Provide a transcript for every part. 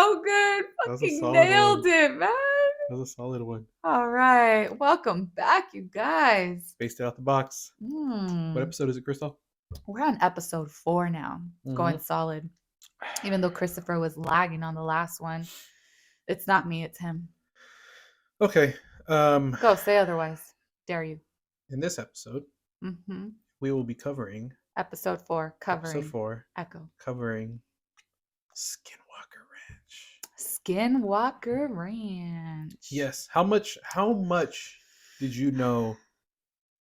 so good. That was a Fucking solid nailed one. it, man. That was a solid one. All right. Welcome back, you guys. Spaced it out the box. What Hmm. episode is it, Crystal? We're on episode 4 now. Going Mm-hmm. solid. Even though Christopher was lagging on the last one. It's not me, it's him. Okay. Go, say otherwise. Dare you. In this episode, Mm-hmm. we will be covering Episode 4, episode covering 4, Echo. covering Skinwalker Ranch. Skinwalker Ranch. Yes. How much did you know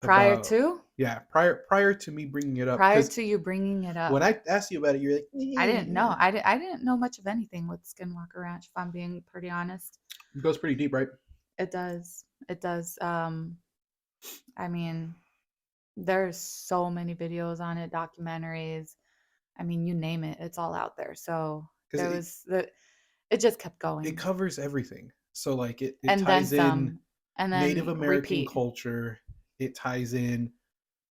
Prior about? to? Yeah, prior to me bringing it up, Prior because to you bringing it up. when I asked you about it, you're like, I didn't know. yeah. I didn't know much of anything with Skinwalker Ranch, if I'm being pretty honest. It goes pretty deep, right? It does. It does. I mean, there's so many videos on it, documentaries. I mean, you name it, it's all out there. So there was it just kept going. It covers everything. So like it And then ties in some. And then Native American repeat. culture. It ties in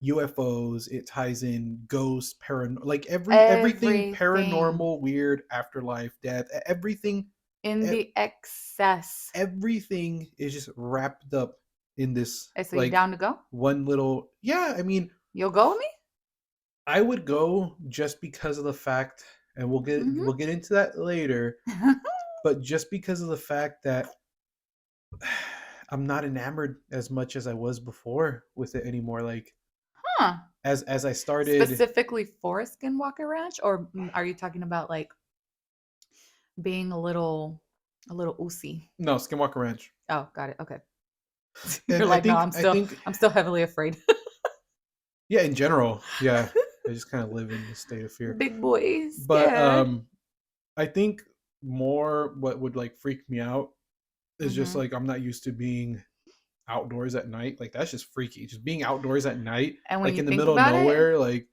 UFOs. It ties in ghosts, like everything paranormal, weird, afterlife, death, everything. In the excess. Everything is just wrapped up in this. Hey, so you down to go? One little, yeah. I mean, you'll go with me? I would go just because of the fact, and we'll get into that later. But just because of the fact that I'm not enamored as much as I was before with it anymore. Like, as I started specifically for Skinwalker Ranch, or are you talking about like being a little oozy? No, Skinwalker Ranch. Oh, got it. Okay. And you're like, no, I'm still heavily afraid. Yeah, in general, yeah. I just kind of live in a state of fear. Big boys. But I think more what would like freak me out is just like I'm not used to being outdoors at night. Like that's just freaky. Just being outdoors at night, and when like you in the think middle about of nowhere, like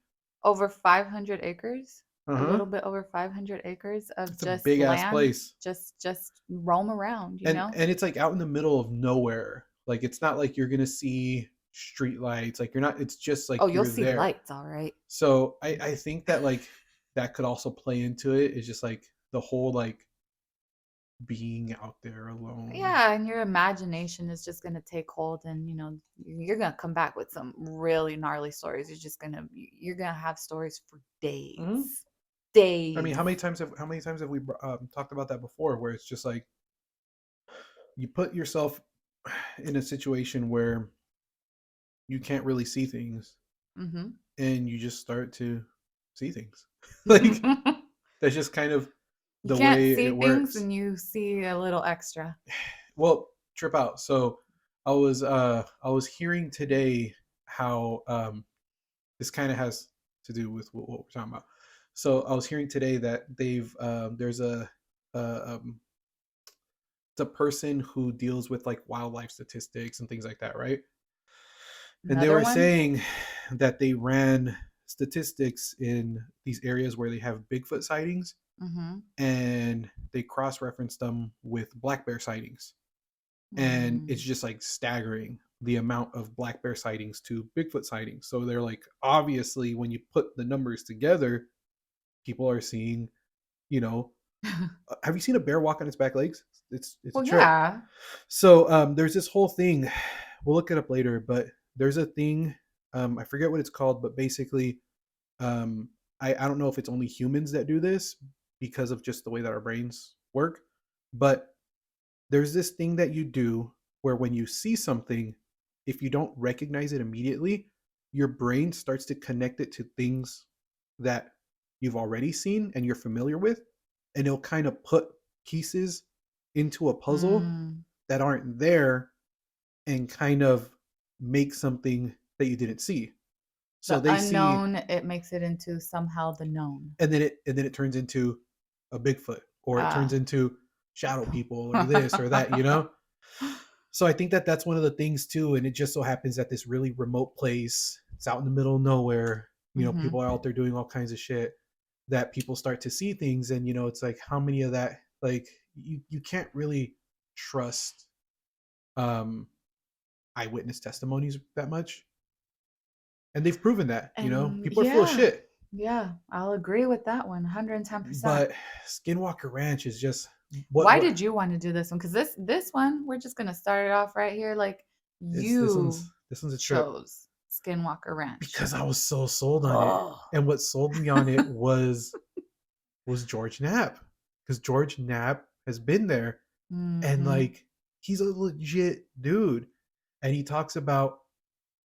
over 500 acres. a little bit over 500 acres of it's just a big land, ass place. Just roam around, you know. And it's like out in the middle of nowhere. Like it's not like you're gonna see street lights. Like you're not. It's just like you'll see there. lights, all right. So I think that like that could also play into it. It's just like the whole like being out there alone. Yeah, and your imagination is just gonna take hold, and you know you're gonna come back with some really gnarly stories. You're gonna have stories for days. Mm-hmm. Days. I mean, how many times have we talked about that before? Where it's just like you put yourself in a situation where you can't really see things, and you just start to see things. Like that's just kind of the way it works. You can't see things, and you see a little extra. Well, trip out. So I was hearing today how this kind of has to do with what we're talking about. So I was hearing today that they've there's it's a person who deals with like wildlife statistics and things like that, right? And they were saying that they ran statistics in these areas where they have Bigfoot sightings, and they cross-referenced them with black bear sightings. And it's just like staggering the amount of black bear sightings to Bigfoot sightings. So they're like, obviously, when you put the numbers together, people are seeing, you know, have you seen a bear walk on its back legs? It's a trip. Yeah. So there's this whole thing. We'll look it up later, but there's a thing. I forget what it's called, but basically, I don't know if it's only humans that do this because of just the way that our brains work, but there's this thing that you do where when you see something, if you don't recognize it immediately, your brain starts to connect it to things that you've already seen and you're familiar with, and it'll kind of put pieces into a puzzle that aren't there and kind of make something that you didn't see. So the unknown, it makes it into somehow the known, and then it turns into a Bigfoot, or it turns into shadow people, or this or that, you know. So I think that that's one of the things too, and it just so happens that this really remote place, it's out in the middle of nowhere, you know, people are out there doing all kinds of shit, that people start to see things. And you know, it's like, how many of that, like you can't really trust eyewitness testimonies that much. And they've proven that, you know, people are full of shit. Yeah, I'll agree with that one, 110%. But Skinwalker Ranch is just Why did you want to do this one? Because this one, we're just gonna start it off right here. Like this you one's a trip chose Skinwalker Ranch. because I was so sold on it, Oh. and what sold me on it was George Knapp, because George Knapp has been there, and like he's a legit dude, and he talks about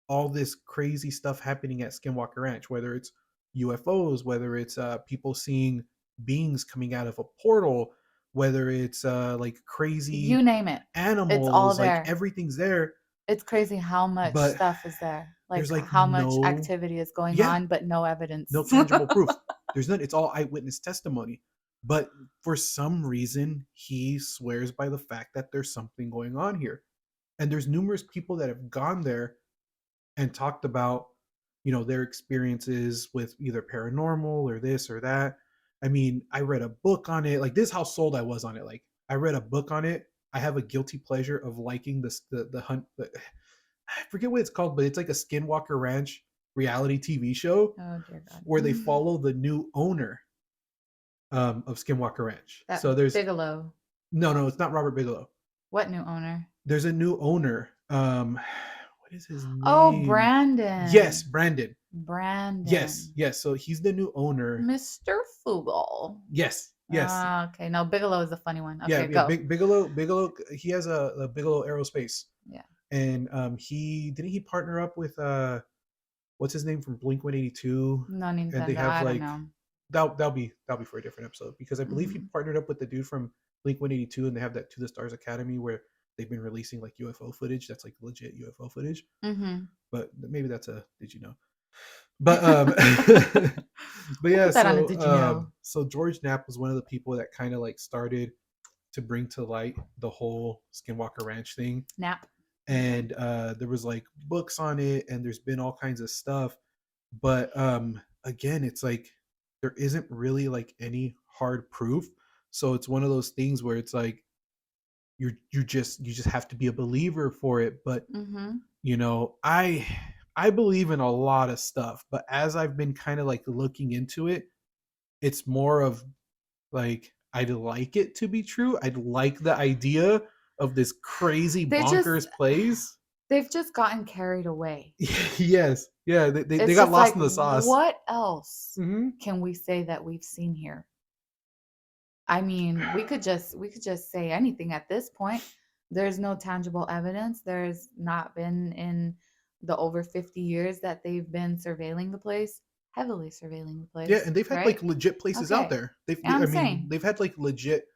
all this crazy stuff happening at Skinwalker Ranch, whether it's UFOs, whether it's people seeing beings coming out of a portal, whether it's like crazy You name it. It's all animals, like there. everything's there. It's crazy how much But stuff is there. Like there's like how much activity is going on, but no evidence. no tangible proof. There's none. It's all eyewitness testimony. But for some reason, he swears by the fact that there's something going on here. And there's numerous people that have gone there and talked about, you know, their experiences with either paranormal or this or that. I mean, I read a book on it. Like, this is how sold I was on it. Like, I read a book on it. I have a guilty pleasure of liking this the hunt. I forget what it's called, but it's like a Skinwalker Ranch reality TV show. Oh dear God. Where they follow the new owner of Skinwalker Ranch. That So there's Bigelow. No, it's not Robert Bigelow. What new owner? There's a new owner. What is his name? Oh, Brandon. Yes, Brandon. Brandon. Yes. So he's the new owner. Mr. Fugal. Yes. Okay. No, Bigelow is a funny one. Okay, yeah, go. Bigelow. He has a Bigelow Aerospace. Yeah. And he partner up with what's his name from Blink-182? No, Nintendo. And they have I like don't know. that'll be for a different episode, because I believe he partnered up with the dude from Blink-182, and they have that To the Stars Academy where they've been releasing like UFO footage that's like legit UFO footage. But maybe that's a did you know? But but yeah, so George Knapp was one of the people that kind of like started to bring to light the whole Skinwalker Ranch thing. Knapp. And there was like books on it, and there's been all kinds of stuff. But again, it's like there isn't really like any hard proof. So it's one of those things where it's like you just have to be a believer for it. But you know, I believe in a lot of stuff, but as I've been kind of like looking into it, it's more of like I'd like it to be true. I'd like the idea of this crazy bonkers place. They've just gotten carried away. Yes. Yeah, they got lost in the sauce. What else can we say that we've seen here? I mean, we could just say anything at this point. There's no tangible evidence. There's not been in the over 50 years that they've been surveilling the place, heavily surveilling the place. Yeah, and they've had like legit places out there. They've had like legit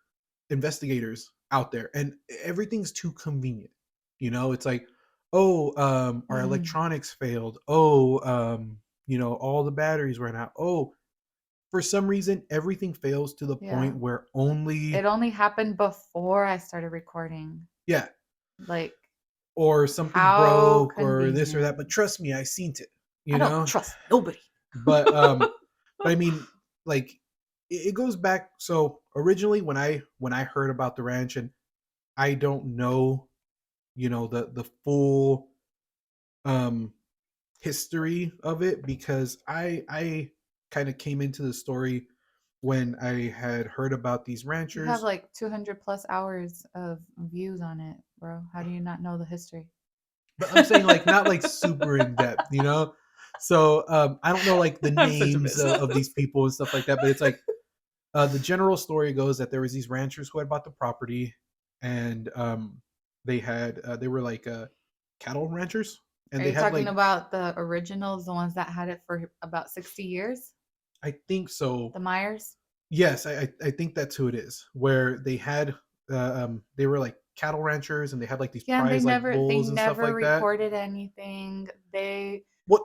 investigators out there, and everything's too convenient. You know, it's like, oh, our electronics failed. Oh, you know, all the batteries ran out. Oh, for some reason, everything fails to the point where it only happened before I started recording. Yeah. Like, or something broke or this or that. But trust me, I seen it. You know, don't trust nobody. But but I mean, like it goes back. So originally, when I heard about the ranch, and I don't know, you know, the full history of it, because I kind of came into the story when I had heard about these ranchers. You have like 200 plus hours of views on it, bro. How do you not know the history? But I'm saying like not like super in depth, you know? So I don't know like the names of these people and stuff like that, but it's like the general story goes that there was these ranchers who had bought the property, and they were like cattle ranchers. And Are they you had talking like about the originals, the ones that had it for about 60 years? I think so. The Meyers? Yes, I think that's who it is. Where they had they were like cattle ranchers, and they had like these prize like bulls and stuff like that. They never reported anything. What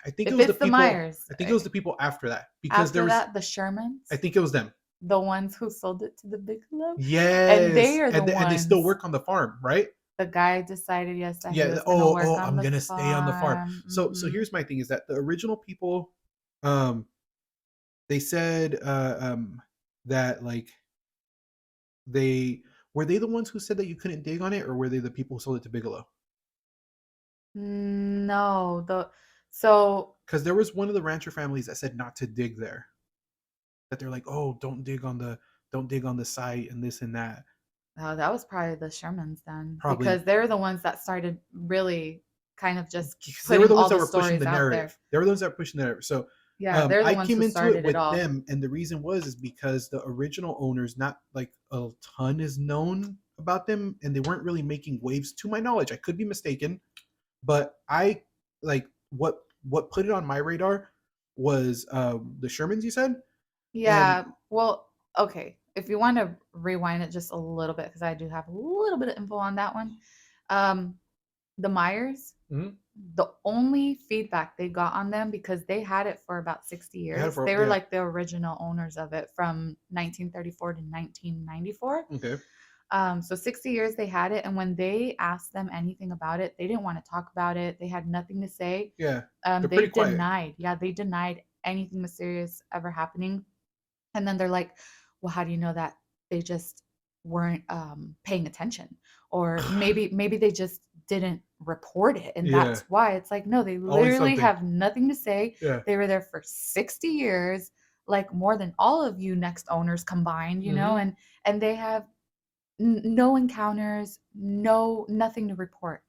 I think if it was it's the people. Meyers, I think it was the people after that, because after that the Shermans. I think it was them. The ones who sold it to the Bigelow. Yes, and they are the ones. And they still work on the farm, right? The guy decided he was I'm gonna stay on the farm. So here's my thing: is that the original people, they said that like were they the ones who said that you couldn't dig on it, or were they the people who sold it to Bigelow? No, because there was one of the rancher families that said not to dig there. That they're like, oh, don't dig on the don't dig on the site and this and that. Oh, that was probably the Shermans then, Probably because they're the ones that started really kind of just because they were putting the ones all that the were pushing stories the out narrative. there. They were the ones that were pushing the narrative. So Yeah, they're the I ones came who into it started it with all. them, and the reason is because the original owners, not like a ton is known about them, and they weren't really making waves to my knowledge. I could be mistaken, but I like what put it on my radar was the Shermans you said, and Yeah, well, okay. If you want to rewind it just a little bit, because I do have a little bit of info on that one. Um, the Meyers, Mhm. the only feedback they got on them, because they had it for about 60 They had it years. for They were yeah. like the original owners of it from 1934 to 1994. Okay. So 60 years they had it, and when they asked them anything about it, they didn't want to talk about it. They had nothing to say. Yeah, they're They pretty quiet. denied. Yeah, they denied anything mysterious ever happening. And then they're like, well, how do you know that they just weren't paying attention? Or maybe they just didn't report it. And Yeah, that's why. It's like, no, they always literally something. have nothing to say. Yeah. They were there for 60 years, like more than all of you next owners combined, Hmm. and they have no encounters, nothing to report.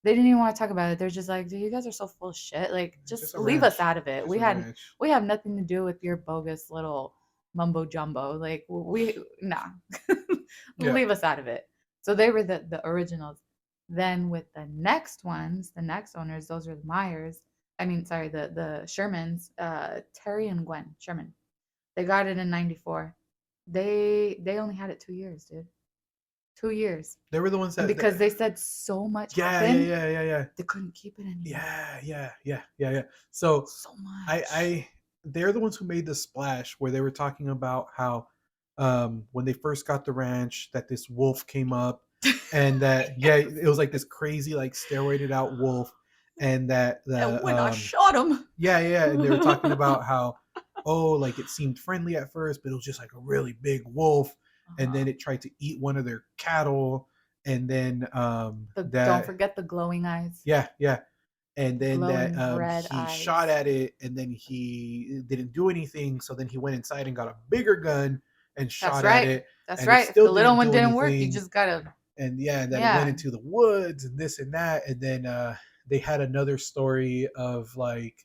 They didn't even want to talk about it. They're just like, dude, you guys are so full of shit. Like, It's just just a leave us ranch. out of it. Just a ranch. We have nothing to do with your bogus little mumbo jumbo. Like, we nah, Yeah. leave us out of it. So they were the originals. Then with the next ones, the next owners, those were the Myers. I mean, sorry, the Shermans, Terry and Gwen Sherman. They got it in '94. They only had it 2 years, dude. 2 years. They were the ones And that because they said so much yeah, yeah, happened, yeah, yeah, yeah. they couldn't keep it anymore. Yeah, yeah, yeah, yeah, yeah. So So much. I they're the ones who made the splash where they were talking about how when they first got the ranch that this wolf came up and that yeah, Yes. it was like this crazy like steroided out wolf and that And the when I shot him. yeah, yeah, and they were talking about how oh like it seemed friendly at first, but it was just like a really big wolf and then Uh-huh. it tried to eat one of their cattle and then Don't that forget the glowing eyes. yeah, yeah, and The then that glowing red he shot eyes. at it and then he didn't do anything so then he went inside and got a bigger gun and That's shot at right. it That's and it right. If still the little didn't one do didn't work, you anything just gotta, and yeah and then it went yeah. into the woods and this and that and then they had another story of like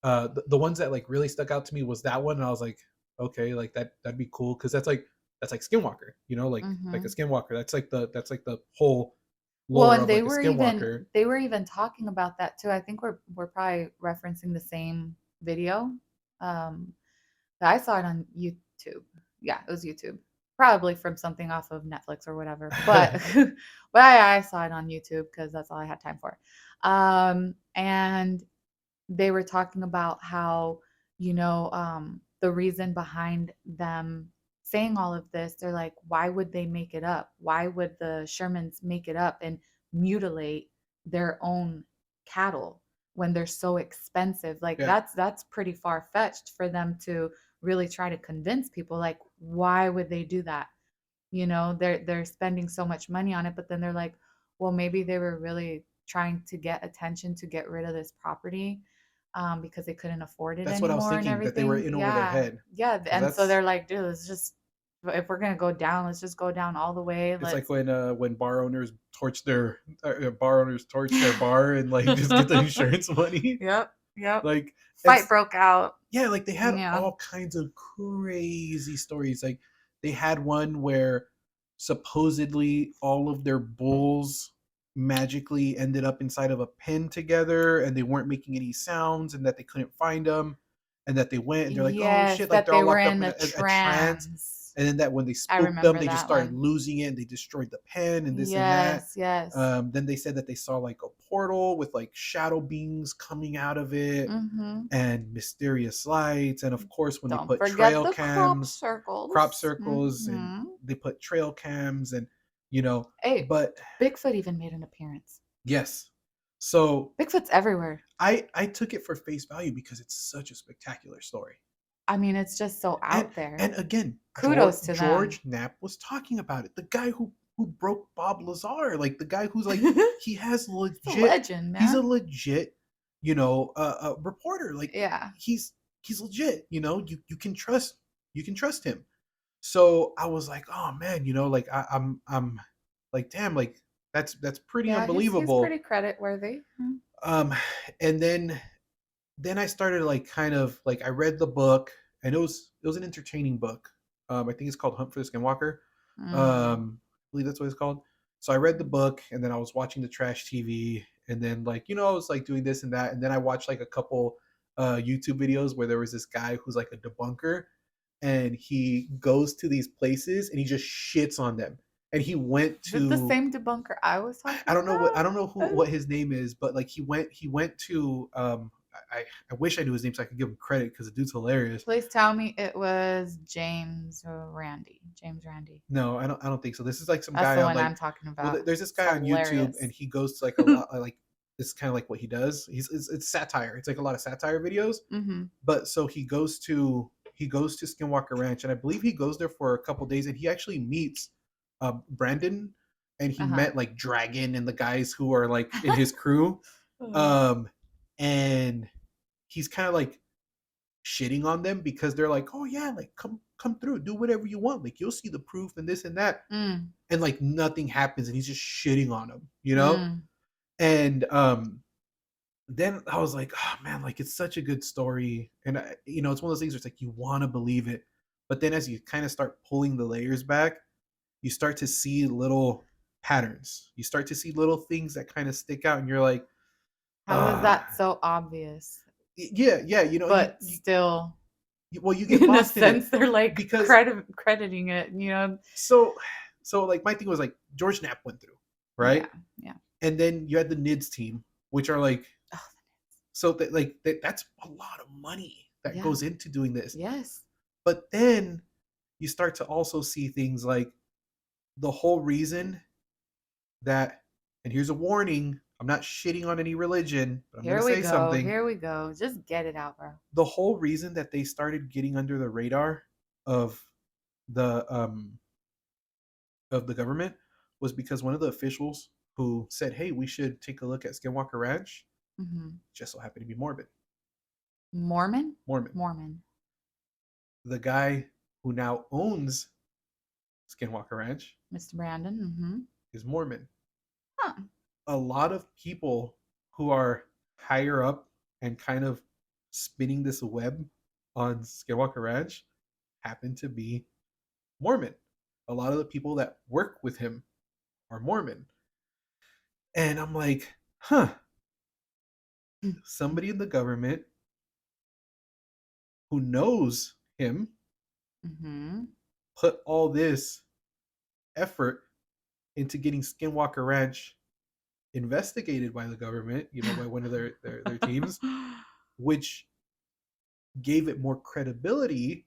the ones that like really stuck out to me was that one and I was like okay like that'd be cool because that's like Skinwalker you know like a Hmm. Skinwalker that's like the whole Well, lore and of like a Skinwalker. they were even talking about that too. I think we're probably referencing the same video. Um, I saw it on YouTube. Yeah, it was YouTube. Probably from something off of Netflix or whatever. But but I saw it on YouTube because that's all I had time for. And they were talking about how, the reason behind them saying all of this, they're like, why would they make it up? Why would the Shermans make it up and mutilate their own cattle when they're so expensive? Like Yeah, that's pretty far fetched for them to really try to convince people. Like, why would they do that? They're spending so much money on it, but then they're like, well, maybe they were really trying to get attention to get rid of this property, because they couldn't afford it that's what I was anymore and thinking that they were everything. in over their Yeah, head yeah, because and so that's they're like, dude, let's just, if we're gonna go down, let's just go down all the way. it's like Let's. when bar owners torch their bar and like just get the insurance money Yep, yep. like Fight it's broke out. yeah like they had Yeah. all kinds of crazy stories like they had one where supposedly all of their bulls magically ended up inside of a pen together and they weren't making any sounds and that they couldn't find them and that they went and they're like oh Yes, shit like that they're they all were locked up in in a a trance trance. and then that when they I spooked them remember they just that started one. losing it and they destroyed the pen and this and that. Yes, yes. Then they said that they saw like a portal with like shadow beings coming out of it Mm-hmm. and mysterious lights and of course when they Don't put forget trail the cams crop circles. circles and Mhm. they put trail cams and you know Hey, but Bigfoot even made an appearance. yes so Bigfoot's everywhere. I took it for face value because it's such a spectacular story I mean, it's just so and out there. and again Kudos to them. George Knapp was talking about it the guy who broke Bob Lazar like the guy who's like It's he has a legit legend, he's a man. legit reporter like Yeah. he's legit you can trust him So I was like, oh man, like I'm like, damn, like that's pretty Yeah, he's unbelievable. pretty credit worthy. Um, and then I started like kind of like I read the book, and it was an entertaining book. I think it's called Hunt for the Skinwalker. Mm. I believe that's what it's called. So I read the book, and then I was watching the trash TV, and then like I was like doing this and that, and then I watched like a couple YouTube videos where there was this guy who's like a debunker, and he goes to these places and he just shits on them. And he went Is it the to same debunker I was I talking don't know what I about? don't know who what his name is, but like he went to I wish I knew his name so I could give him credit because the dude's hilarious. Please tell me it was James Randy. James Randy. No, I don't think so. This is like some That's guy the on one like I'm talking well, about. there's this It's guy on YouTube, and hilarious. he goes to like a lot like this is kind of like what he does. It's satire. It's like a lot of satire videos. Mm-hmm. But so he goes to Skinwalker Ranch, and I believe he goes there for a couple days, and he actually meets Brandon, and he Uh-huh. met like Dragon and the guys who are like in his crew. Um, and he's kind of like shitting on them because they're like, oh yeah, like come through, do whatever you want, like you'll see the proof and this and that, Mm. and like nothing happens, and he's just shitting on them. Mm. And then I was like, oh man, like it's such a good story, and it's one of those things where it's like you want to believe it, but then as you kind of start pulling the layers back, you start to see little patterns, you start to see little things that kind of stick out, and you're like, How is ah, that so obvious? yeah, But still, well, you get in a lost in it sense, they're like because crediting it, so like my thing was like George Knapp went through, Yeah, right? yeah. And then you had the NIDS team, which are like, Oh, so that like that's a lot of money that yeah. goes into doing this. Yes. But then you start to also see things like the whole reason that, and here's a warning, I'm not shitting on any religion, but I'm going Here to we say go. something. Here we go. Just get it out, bro. The whole reason that they started getting under the radar of the government was because one of the officials who said, "Hey, we should take a look at Skinwalker Ranch," Mm-hmm. just so happened to be Mormon. Mormon? Mormon. Mormon. The guy who now owns Skinwalker Ranch Mr. Brandon. Mm-hmm. is Mormon. Huh. A lot of people who are higher up and kind of spinning this web on Skinwalker Ranch happen to be Mormon. A lot of the people that work with him are Mormon. And I'm like, huh, somebody in the government who knows him Mm-hmm. put all this effort into getting Skinwalker Ranch investigated by the government, by one of their teams, which gave it more credibility,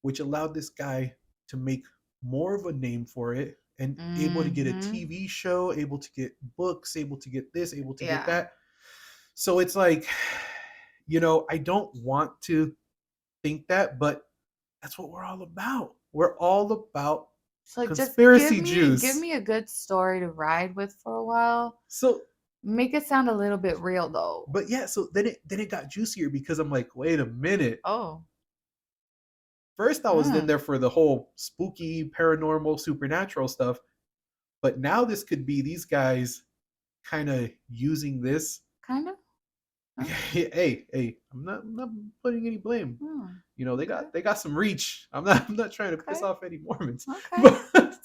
which allowed this guy to make more of a name for it and able to get a Mm-hmm. TV show, able to get books, able to get this, able to get Yeah. that. So it's like, I don't want to think that, but that's what we're all about. We're all about So like just conspiracy give juice. me a good story to ride with for a while. So, Make it sound a little bit real though. but yeah, so then it got juicier because I'm like, wait a minute. Oh. First, I was in Mm. there for the whole spooky, paranormal, supernatural stuff, but now this could be these guys kind of using this. Kind of? Huh? Hey, I'm not putting any blame. Hmm. They Okay. got some reach. I'm not trying to piss Okay. off any Mormons, but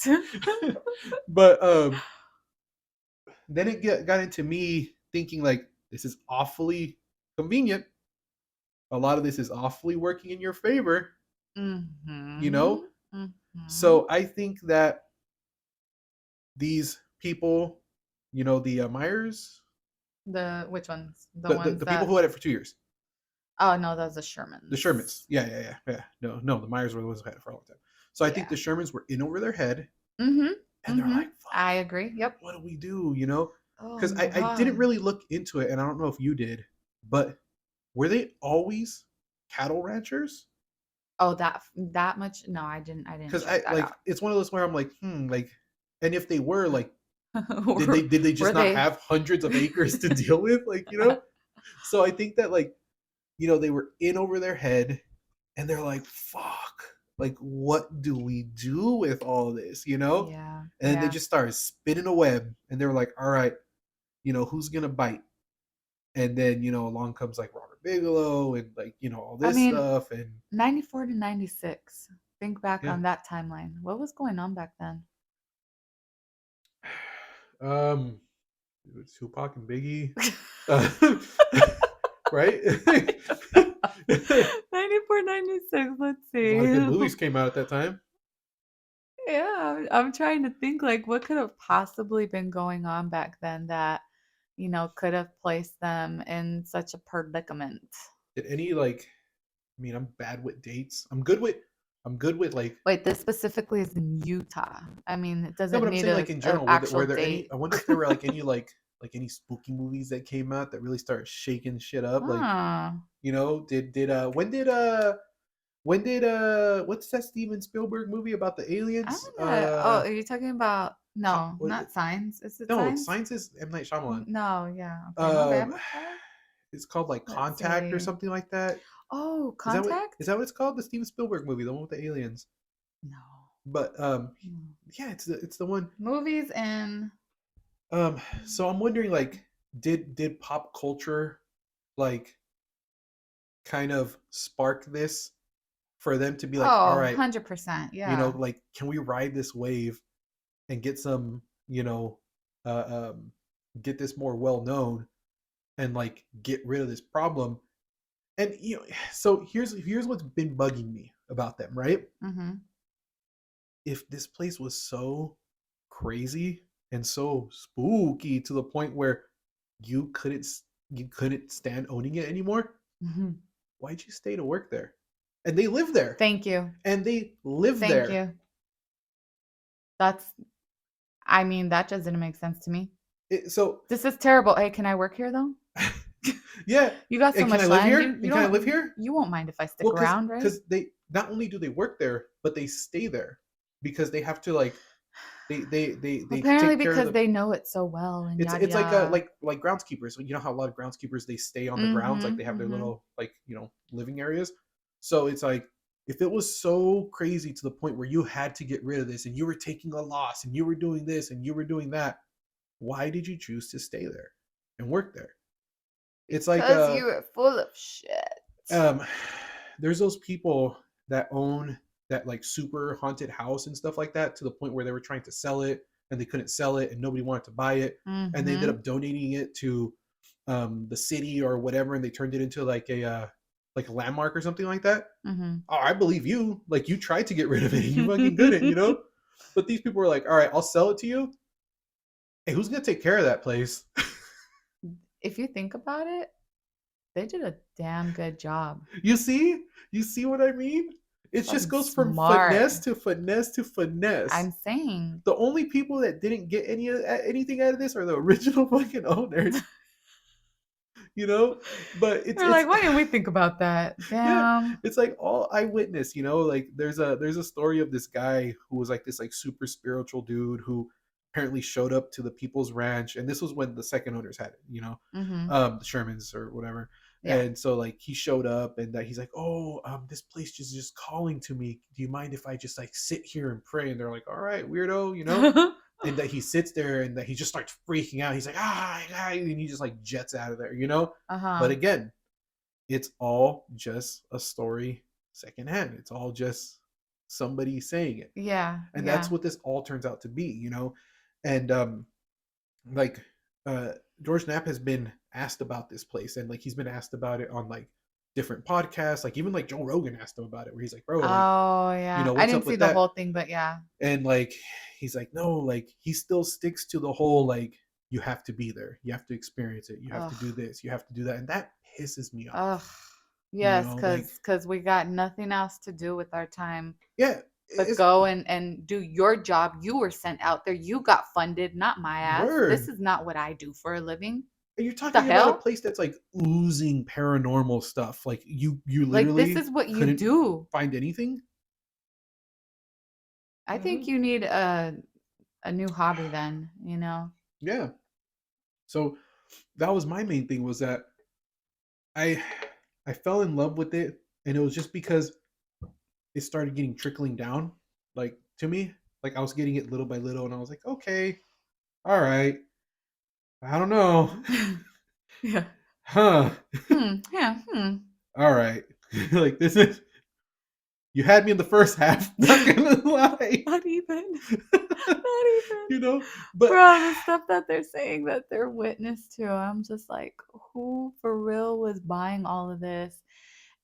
Okay. but then it got into me thinking like this is awfully convenient. A lot of this is awfully working in your favor, you Mm-hmm. know. Mm-hmm. So I think that these people, the Meyers, The which ones? The ones the people that who had it for 2 years, Oh no, those are the Shermans. Shermans. Yeah. No, the Meyers were the ones who had it for a long time. So I think Yeah. the Shermans were in over their head, Mm-hmm. and they're Mm-hmm. like, I "Fuck, agree. Yep. what do we do?" Oh Because my I didn't god. really look into it, and I don't know if you did, but were they always cattle ranchers? Oh, that much? No, I didn't Because check I that like out. it's one of those where I'm like, like, and if they were like, did they were, did they were just not they have hundreds of acres to deal with, So I think that like, they were in over their head, and they're like, fuck, like, what do we do with all this, you know? Yeah. And then they Yeah. just started spinning a web, and they were like, all right, who's gonna bite? And then along comes like Robert Bigelow and like all I this mean, stuff, and 94 to 96. Think back yeah. on that timeline. What was going on back then? um Tupac and Biggie, uh, right? 94, 96. Let's A see. lot of good movies came out at that time. Yeah, I'm trying to think like what could have possibly been going on back then that, could have placed them in such a predicament. Did any like? I mean, I'm bad with dates. I'm good with like. Wait, this specifically is in Utah. I mean, it No, doesn't but I'm need saying like in a general, were actual there any? date. I wonder if there were like any like any spooky movies that came out that really started shaking shit up. Like Huh. when did what's that Steven Spielberg movie about the I aliens? wanna. Oh, are you talking about? No, What, not Signs. Is it no, Signs? Science is M Night Shyamalan. No, yeah. Okay, my bad, Um, my bad. it's called like Let's Contact or see. something like that. Oh, Is that what is Contact? that what it's called? The Steven Spielberg movie, the one with the aliens. No. But Hmm. yeah, it's the one. Movies and So I'm wondering, like, did pop culture like kind of spark this for them to be like, all oh, right, 100%. Yeah. like, can we ride this wave and get some, get this more well known and like get rid of this problem? And so here's what's been bugging me about them, right? Mm-hmm. If this place was so crazy and so spooky to the point where you couldn't you couldn't stand owning it anymore, Mm-hmm. why'd you stay to work there? And they live there. Thank you. And they live Thank there. you. That's, I mean, that just didn't make sense to me. So This is terrible. Hey, can I work here though? yeah. You got so And can I much live land. here? You And can I live don't here? you won't mind if I stick Well, because around, right? because they not only do they work there, but they stay there because they have to like they Apparently take care of because the. they know it so well and It's yada it's yada. like groundskeepers. You know how a lot of groundskeepers they stay on the grounds, like Mm-hmm. they have their Mm-hmm. little like living areas. So it's like if it was so crazy to the point where you had to get rid of this and you were taking a loss and you were doing this and you were doing that, why did you choose to stay there and work there? It's like Because you were full of shit. um there's those people that own that like super haunted house and stuff like that to the point where they were trying to sell it and they couldn't sell it and nobody wanted to buy it and they ended Mm-hmm. up donating it to the city or whatever and they turned it into like a landmark or something like that. Oh, I believe you. Like you tried to get rid of it and you fucking couldn't, Mm-hmm. But these people were like, all right, I'll sell it to you. Hey, who's gonna take care of that place? If you think about it, they did a damn good job. you see? You see what I mean? It just Fucking goes from smart. finesse to finesse to finesse. I'm saying. The only people that didn't get anything out of this are the original fucking owners, you know. But it's They're it's like, why didn't we think about that? yeah, Damn. it's like all eyewitness, like there's a story of this guy who was like this like super spiritual dude who apparently showed up to the people's ranch, and this was when the second owners had it, Mm-hmm. the Shermans or whatever. Yeah. And so like he showed up and that he's like, oh, this place just calling to me, do you mind if I just like sit here and pray? And they're like, all right, weirdo, and that he sits there and that he just starts freaking out. He's like, and he just like jets out of there. But Uh-huh. again, it's all just a story secondhand. It's all just somebody saying it. Yeah. And that's Yeah. what this all turns out to be. And like George Knapp has been asked about this place and like he's been asked about it on like different podcasts, like even like Joe Rogan asked him about it where he's like, bro, like, Oh, yeah. I what's didn't up see with the that? whole thing, but yeah. And like he's like, no, like he still sticks to the whole like you have to be there, you have to experience it, you have to Ugh. do this, you have to do that, and that pisses me Ugh. off. Yes, Like because we got nothing else to do with our time yeah, but it's go and do your job. You were sent out there. You got funded, not my ass. This word. is not what I do for a living. And you're The talking about a hell? place that's like oozing paranormal stuff. Like you Like this literally is what you couldn't do. find anything. I Mm-hmm. think you need a new hobby then. Yeah. So that was my main thing was that I I fell in love with it, and it was just because it started getting trickling down, like to me. Like I was getting it little by little, and I was like, okay, all right, I don't know, Yeah. huh? Yeah. All right, like this is you had me in the first half. Not gonna lie, Not even. Not even. you know, but Bro, the stuff that they're saying that they're witness to, I'm just like, who for real was buying all of this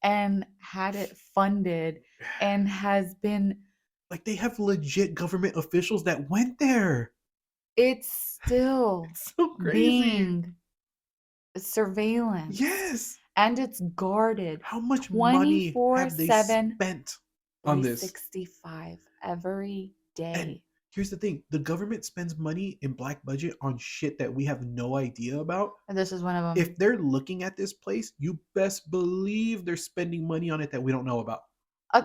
and had it funded and has been, like they have legit government officials that went there. it's still It's so crazy. being surveillanced Yes. and it's guarded How much money twenty-four have they seven, spent on this? 365 every And day. here's the thing, the government spends money in black budget on shit that we have no idea about. And this is one of them. If they're looking at this place, you best believe they're spending money on it that we don't know about.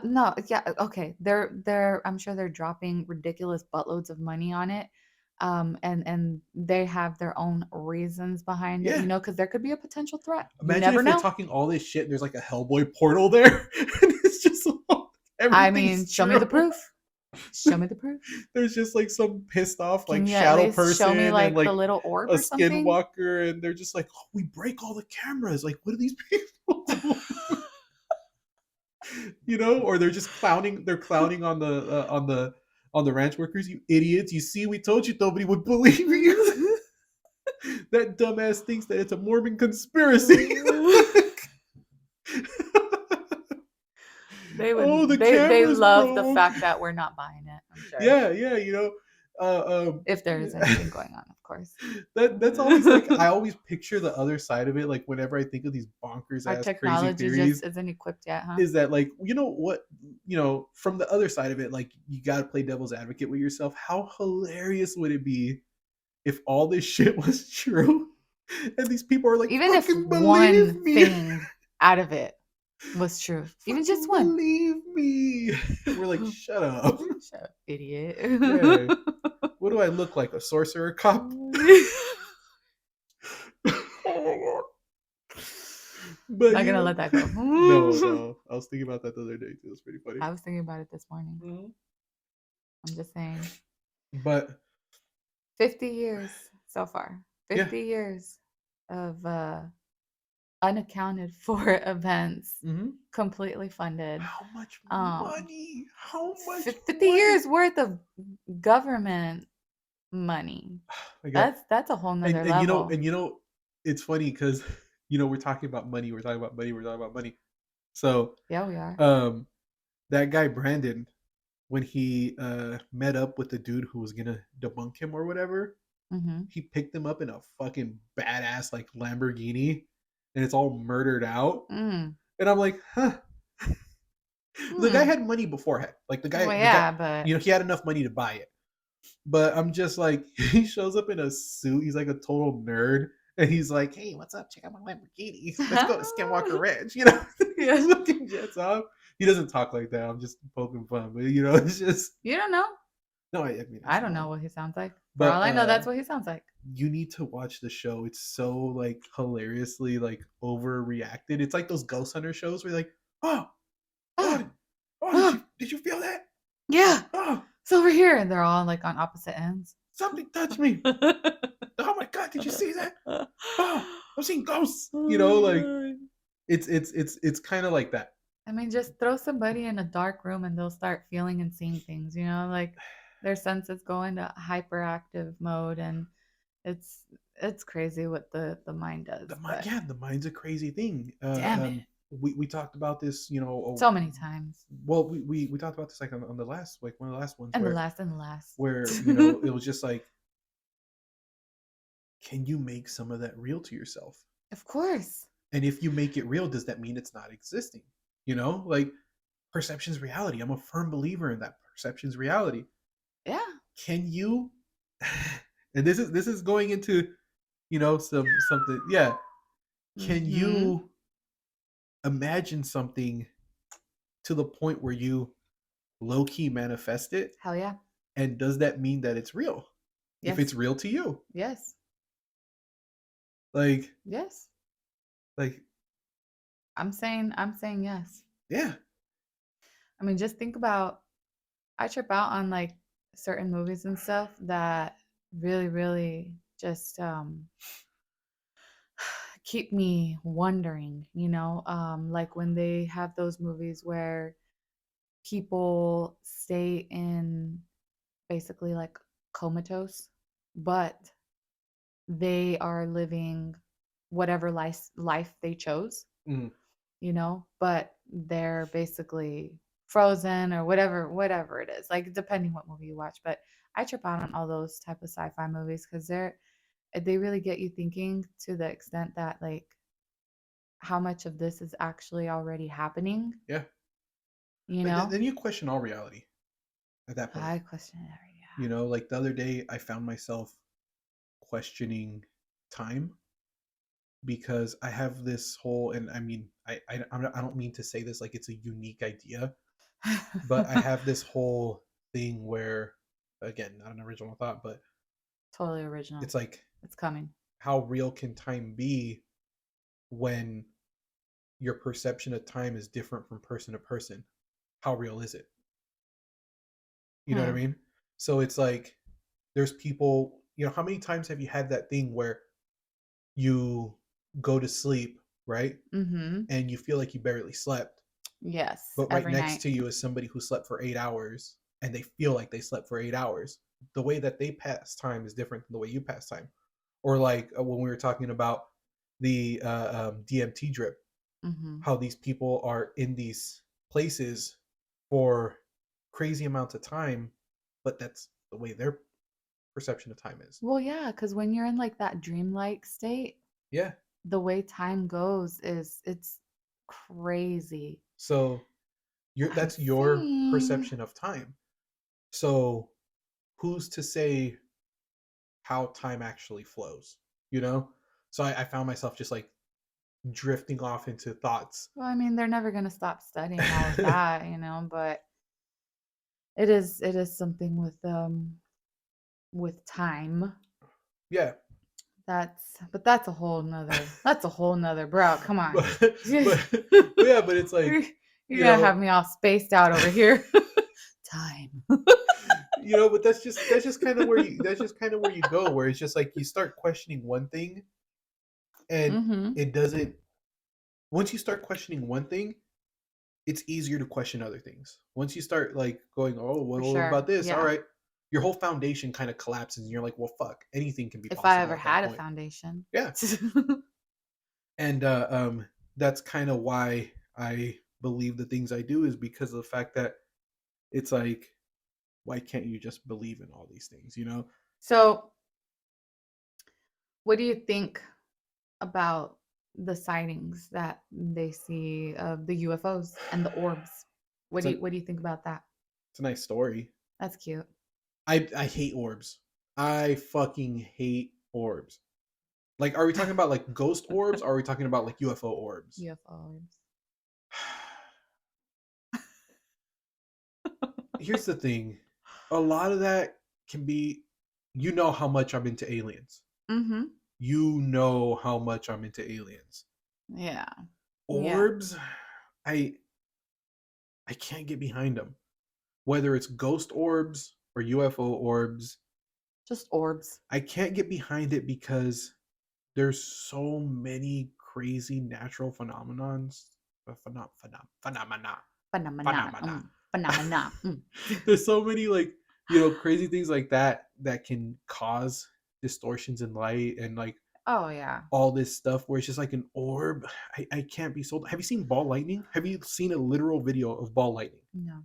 No, yeah, okay. I'm sure they're dropping ridiculous buttloads of money on it. And they have their own reasons behind it, Yeah. because there could be a potential threat. You Imagine never if they're know. talking all this shit and there's like a Hellboy portal there. And it's just I mean, everything's show me true. the proof. Show me the proof. There's just like some pissed off like Can you at shadow least person show me and like like the little orb a or something? Skinwalker, and they're just like, oh, we break all the cameras. Like, what are these people doing? You know, or they're just clowning. They're clowning on the ranch workers. You idiots! You see, we told you nobody would believe you. That dumbass thinks that it's a Mormon conspiracy. They would. Oh, the They cameras love the broke. fact that we're not buying it. I'm sure. Yeah, yeah, you know. If there is anything going on, of course. That's always like I always picture the other side of it. Like whenever I think of these bonkers Our ass crazy technology theories, just isn't equipped yet, huh? is that like you know what, you know, from the other side of it, like you got to play devil's advocate with yourself. How hilarious would it be if all this shit was true, and these people are like, Even if fucking believe one me, thing out of it was true, even just one. believe me. We're like, shut up. Shut up, idiot. Yeah. What do I look like? A sorcerer cop? But Not gonna let that go. no. I was thinking about that the other day too. It was pretty funny. I was thinking about it this morning. Mhm. I'm just saying. But 50 years so far. yeah. 50 years of unaccounted for events, completely funded. How much money? How much 50 money? years worth of government money. That's a whole nother level. You know, it's funny because you know we're talking about money. So yeah, we are. That guy Brandon, when he met up with the dude who was gonna debunk him or whatever, he picked him up in a fucking badass like Lamborghini, and it's all murdered out. And I'm like, huh. The guy had money beforehand. Like the guy, but you know, he had enough money to buy it. But I'm just like, he shows up in a suit. He's like a total nerd. And he's like, hey, what's up? Check out my Lamborghini. Let's go to Skinwalker Ranch. You know, he's looking jets off. He doesn't talk like that. I'm just poking fun. But, you know, it's just. You don't know? No, I mean, I don't know what he sounds like. But for all I know, that's what he sounds like. You need to watch the show. It's so like hilariously like overreacted. It's like those ghost hunter shows where you're like, did you feel that? Yeah. Oh, it's over here, and they're all like on opposite ends. Something touched me. Oh my god, did you see that? Oh, I'm seeing ghosts. You know, like it's kind of like that. I mean, just throw somebody in a dark room and they'll start feeling and seeing things, you know, like their senses go into hyperactive mode, and it's crazy what the mind does. The mind's a crazy thing. Damn it. We talked about this, you know, so many times. Well, we talked about this like on the last, like one of the last ones. And the last. Where, you know, it was just like, can you make some of that real to yourself? Of course. And if you make it real, does that mean it's not existing? You know, like perception's reality. I'm a firm believer in that. Perception's reality. Yeah. Can you? And this is going into, you know, something. Yeah. Can you imagine something to the point where you low key manifest it? Hell yeah. And does that mean that it's real? Yes. If it's real to you? Yes. Like. Yes. Like. I'm saying yes. Yeah. I mean, just think about, I trip out on like certain movies and stuff that really, really just keep me wondering, like when they have those movies where people stay in basically like comatose, but they are living whatever life they chose, Mm. but they're basically frozen or whatever it is, like depending what movie you watch. But I trip out on all those type of sci-fi movies because they really get you thinking to the extent that like how much of this is actually already happening, Yeah. you But know? then you question all reality at that point. I question it every Like the other day, I found myself questioning time because I have this whole, and I mean, I don't mean to say this like it's a unique idea, but I yeah. have this whole thing where, again, not an original thought, but Totally original. it's like, It's coming. how real can time be when your perception of time is different from person to person? How real is it? You know what I Hmm. mean? So it's like, there's people, how many times have you had that thing where you go to sleep, right? Mm-hmm. And you feel like you barely slept, Yes, but right every next night. to you is somebody who slept for 8 hours and they feel like they slept for 8 hours. The way that they pass time is different than the way you pass time. Or like when we were talking about the DMT drip, Mm-hmm. how these people are in these places for crazy amounts of time, but that's the way their perception of time is. Well, yeah, because when you're in like that dreamlike state, Yeah. the way time goes is it's crazy. So I'm that's your seeing. perception of time. So who's to say how time actually flows? You know? So I found myself just like drifting off into thoughts. Well, I mean, they're never gonna stop studying all of that, but it is something with time. Yeah. That's a whole nother bro. Come on. but but yeah, but it's You're like, you're you gonna have know, me all spaced out over here. Time. but that's just kind of where you go, where it's just like you start questioning one thing and Mm-hmm. it doesn't once you start questioning one thing, it's easier to question other things. Once you start like going, oh, For well, what sure. about this? All Yeah. right. Your whole foundation kind of collapses and you're like, well, fuck, anything can be If I possible ever at that had a point. foundation. Yeah. And that's kind of why I believe the things I do, is because of the fact that it's like, why can't you just believe in all these things? So, what do you think about the sightings that they see of the UFOs and the orbs? What It's do a you what do you think about that? it's a nice story. That's cute. I hate orbs. I fucking hate orbs. Like, are we talking about like ghost orbs? Or are we talking about like UFO orbs? UFO orbs. Here's the thing. A lot of that can be, how much I'm into aliens. Mm-hmm. How much I'm into aliens. Yeah. Yeah. Orbs, I I can't get behind them. Whether it's ghost orbs or UFO orbs, Just orbs. I can't get behind it because there's so many crazy natural phenomenons. Phenomena. Phenomena. Phenomena. Phenomena. There's so many like, crazy things like that that can cause distortions in light and like Oh yeah. all this stuff where it's just like an orb. I can't be sold. Have you seen ball lightning? Have you seen a literal video of ball lightning? No.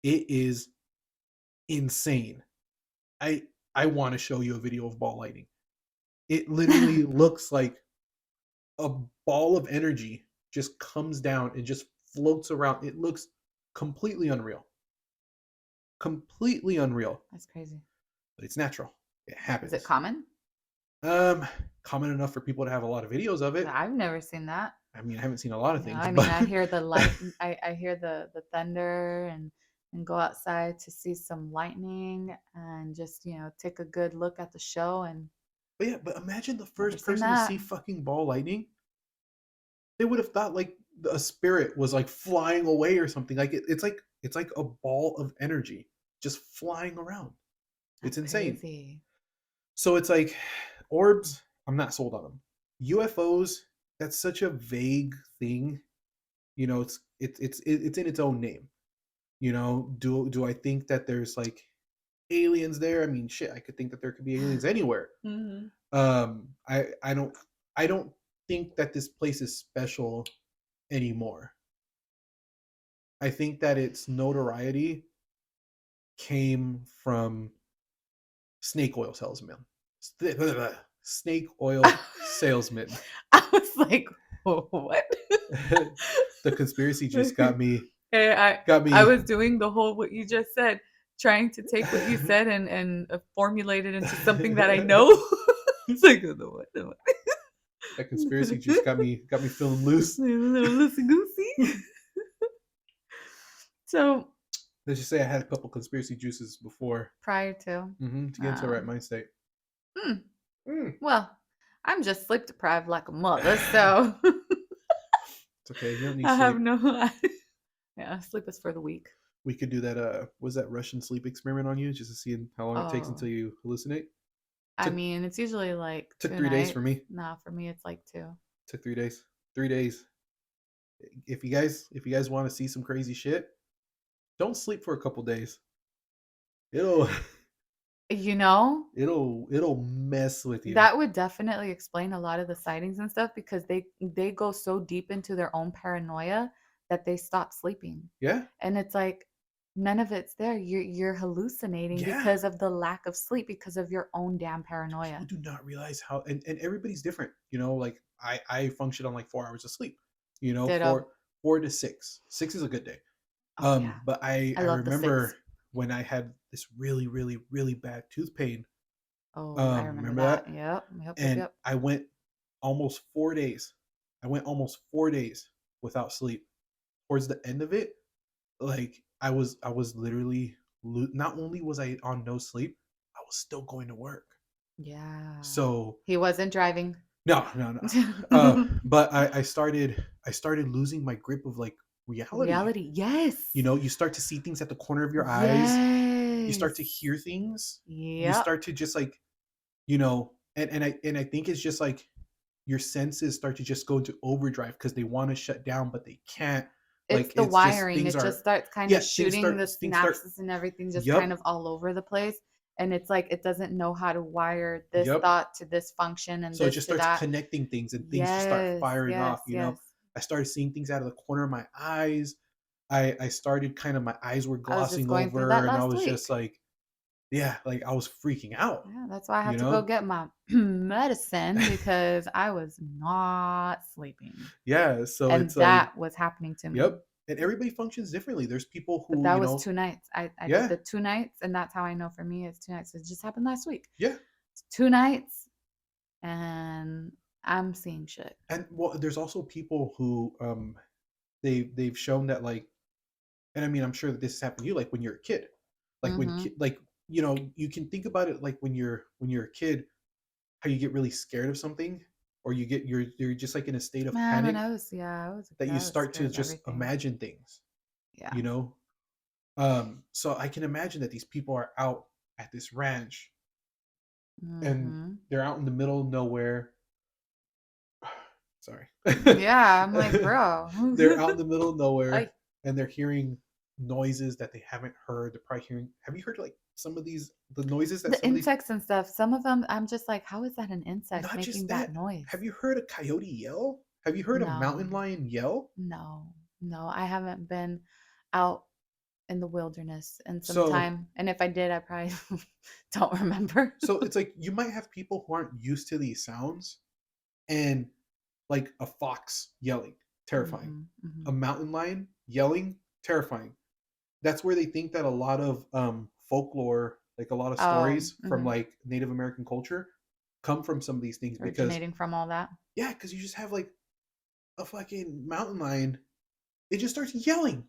It is insane. I I want to show you a video of ball lightning. It literally looks like a ball of energy just comes down and just floats around. It looks completely unreal. Completely unreal. That's crazy. But it's natural. It Is it happens. common? Um, Common enough for people to have a lot of videos of it. I've never seen that. I mean, I haven't seen a lot of Yeah, things, I mean, but I hear the light. I hear the thunder and go outside to see some lightning and just take a good look at the show and but yeah, but imagine the never first seen person to that. see fucking ball lightning. They would have thought like a spirit was like flying away or something. Like it's like It's like a ball of energy just flying around. It's That's insane. crazy. So it's like orbs, I'm not sold on them. UFOs, that's such a vague thing. You know, it's in its own name. You know, do I think that there's like aliens there? I mean, shit, I could think that there could be aliens anywhere. Mm-hmm. I don't think that this place is special anymore. I think that its notoriety came from snake oil salesman. Snake oil salesman. I was like, what? The conspiracy juice got me. Hey, Got I me. was doing the whole what you just said, trying to take what you said and formulate it into something that I know. It's like what? That conspiracy juice got me feeling loose. A little loosey goosey. So Let's just say I had a couple conspiracy juices before. prior to, To get into the right mind state. mm, Mm. well, I'm just sleep deprived like a mother, so It's okay. You don't need I have sleep. no. Yeah, sleep is for the weak. We could do that. Was that Russian sleep experiment on you just to see how long it takes Oh, until you hallucinate? I Took mean, it's usually like took 2 3 days for nights. me. Nah, for me, it's like 2. Took 3 days. 3 days. If you guys want to see some crazy shit, don't sleep for a couple days. It'll You know, it'll mess with you. that would definitely explain a lot of the sightings and stuff because they go so deep into their own paranoia that they stop sleeping. Yeah. And it's like none of it's there. You're hallucinating Yeah. because of the lack of sleep because of your own damn paranoia. People do not realize how and everybody's different. You know, like I function on like 4 hours of sleep. You know, Ditto. 4 to 6. 6 is a good day. Oh yeah. But I I love the 6. remember when I had this really, really, really bad tooth pain. Oh, I remember Remember that. that? Yep. And I went almost 4 days. I went almost 4 days without sleep. Towards the end of it, like I was literally not only was I on no sleep, I was still going to work. Yeah. So He wasn't driving. no. But I started losing my grip of like reality. Reality. Yes. You know, you start to see things at the corner of your eyes. You start to Yes. hear things. You Yep. start to just like, and I think it's just like your senses start to just go into overdrive because they want to shut down but they can't. It's Like the it's just wiring. things It just are starts kind yeah, of shooting the things start synapses and everything just kind Yep. of all over the place. And it's like it doesn't know how to wire this Yep. thought to this function and So it this just to starts that. connecting things and things just start Yes, firing yes, off, yes. I started seeing things out of the corner of my eyes. I started kind of my eyes were I was just glossing going through that over and I last was week. just like, yeah, like I was freaking out, Yeah, that's why I you have to go know? get my medicine because I was not sleeping. Yeah, so And it's like, that was happening to me. yep. And everybody functions differently. There's people But who, that was 2 nights. I did yeah, the 2 nights, and that's how I know for me it's 2 nights. It just happened last week. yeah. It's 2 nights, and I'm seeing shit. And well, there's also people who they've shown that like, and I mean, I'm sure that this has happened to you, like when you're a kid. Like Mhm. like, you can think about it like when you're a kid, how you get really scared of something, or you're just like in a state of Man, when panic I was I was a that kid, you I was start to scared of just everything. imagine things, Yeah. you know? So I can imagine that these people are out at this ranch and Mhm. they're out in the middle of nowhere. Sorry. Yeah, I'm like, "Bro." They're out in the middle of nowhere Ay. and they're hearing noises that they haven't heard. They're probably hearing, have you heard like the noises that The some of these, insects and stuff, some of them, I'm just like, "How is that an insect not just making that that. noise?" Have you heard a coyote yell? Have you heard a No. mountain lion yell? No. No, I haven't been out in the wilderness in some So time, and if I did, I probably don't remember. so it's like you might have people who aren't used to these sounds and like a fox yelling, terrifying. Mhm, A mhm. mountain lion yelling, terrifying. That's where they think that a lot of folklore, like a lot of Oh, stories from mhm. like Native American culture, come from some of these things because Originating from all that. yeah, because you just have like a fucking mountain lion, it just starts yelling,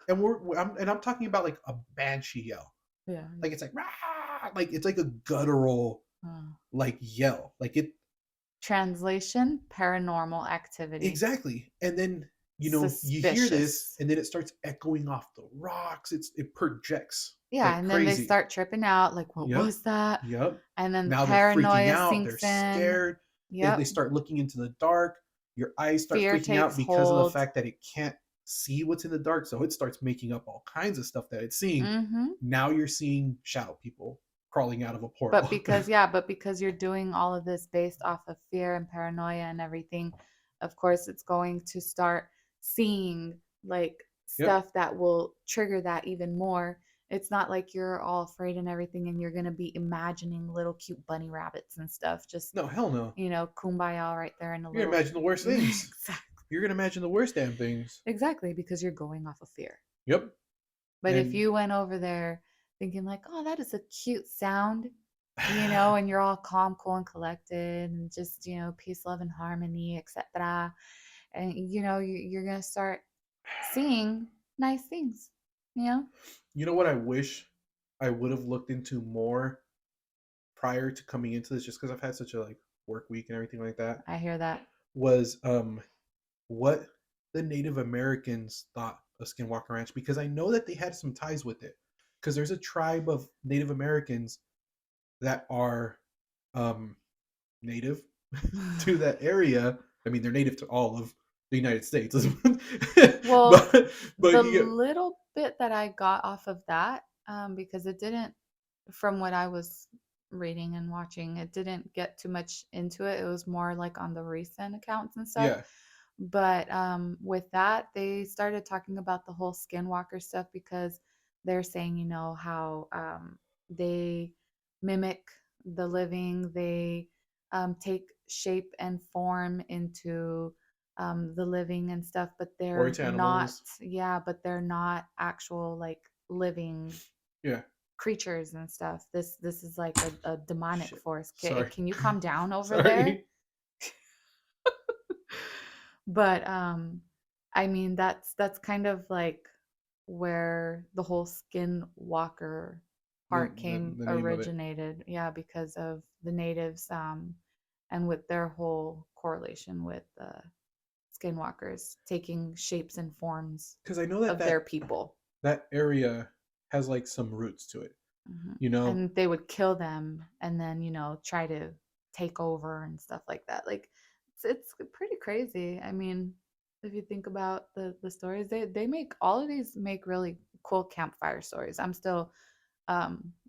and I'm talking about like a banshee yell, Yeah. like it's like "Rah!" Like it's like a guttural Oh. like yell, like it Translation, paranormal activity. exactly, and then you hear this suspicious. and then it starts echoing off the rocks. It projects Yeah, like and then they crazy. start tripping out, like, "What Yep. was that?" Yep. And then the Now they're freaking paranoia out. They're sinks in. scared. They Yep. start looking into the dark. Your eyes start Fear freaking out takes because of the hold. fact that it can't see what's in the dark. So it starts making up all kinds of stuff that it's seeing. Mhm. Now you're seeing shadow people crawling out of a But portal. because yeah, but because you're doing all of this based off of fear and paranoia and everything, of course it's going to start seeing like Yep. stuff that will trigger that even more. It's not like you're all afraid and everything and you're going to be imagining little cute bunny rabbits and stuff just, No, hell no. kumbaya right there in a You're gonna little imagine the worst things. exactly. You're gonna imagine the worst damn things. Exactly, because you're going off of fear. Yep. But if And you went over there thinking like, "Oh, that is a cute sound," and you're all calm, cool, and collected, and just, peace, love, and harmony, etc. And you're gonna start seeing nice things. You know, you know what I wish I would have looked into more prior to coming into this, just because I've had such a like work week and everything like that, I hear that. was what the Native Americans thought of Skinwalker Ranch, because I know that they had some ties with it. Because there's a tribe of Native Americans that are um, native to that area. I mean, they're native to all of the United States, Well, but the you get little bit that I got off of that, because it didn't, from what I was reading and watching, it didn't get too much into it. It was more like on the recent accounts and stuff. yeah. But with that, they started talking about the whole Skinwalker stuff because they're saying, how they mimic the living, they take shape and form into the living and stuff, but Or they're it's not, animals. yeah, but they're not actual like living Yeah. creatures and stuff. This is like a demonic Shit. force. Sorry. Can you calm down over there? Sorry. But I mean that's kind of like where the whole skinwalker The, part the came the name of it. originated. Yeah, because of the natives and with their whole correlation with skinwalkers taking shapes and forms Because I know that of their people. that area has like some roots to it. Mhm. You know. And they would kill them and then, try to take over and stuff like that. Like it's pretty crazy. I mean, if you think about the stories, they make all of these make really cool campfire stories. I'm still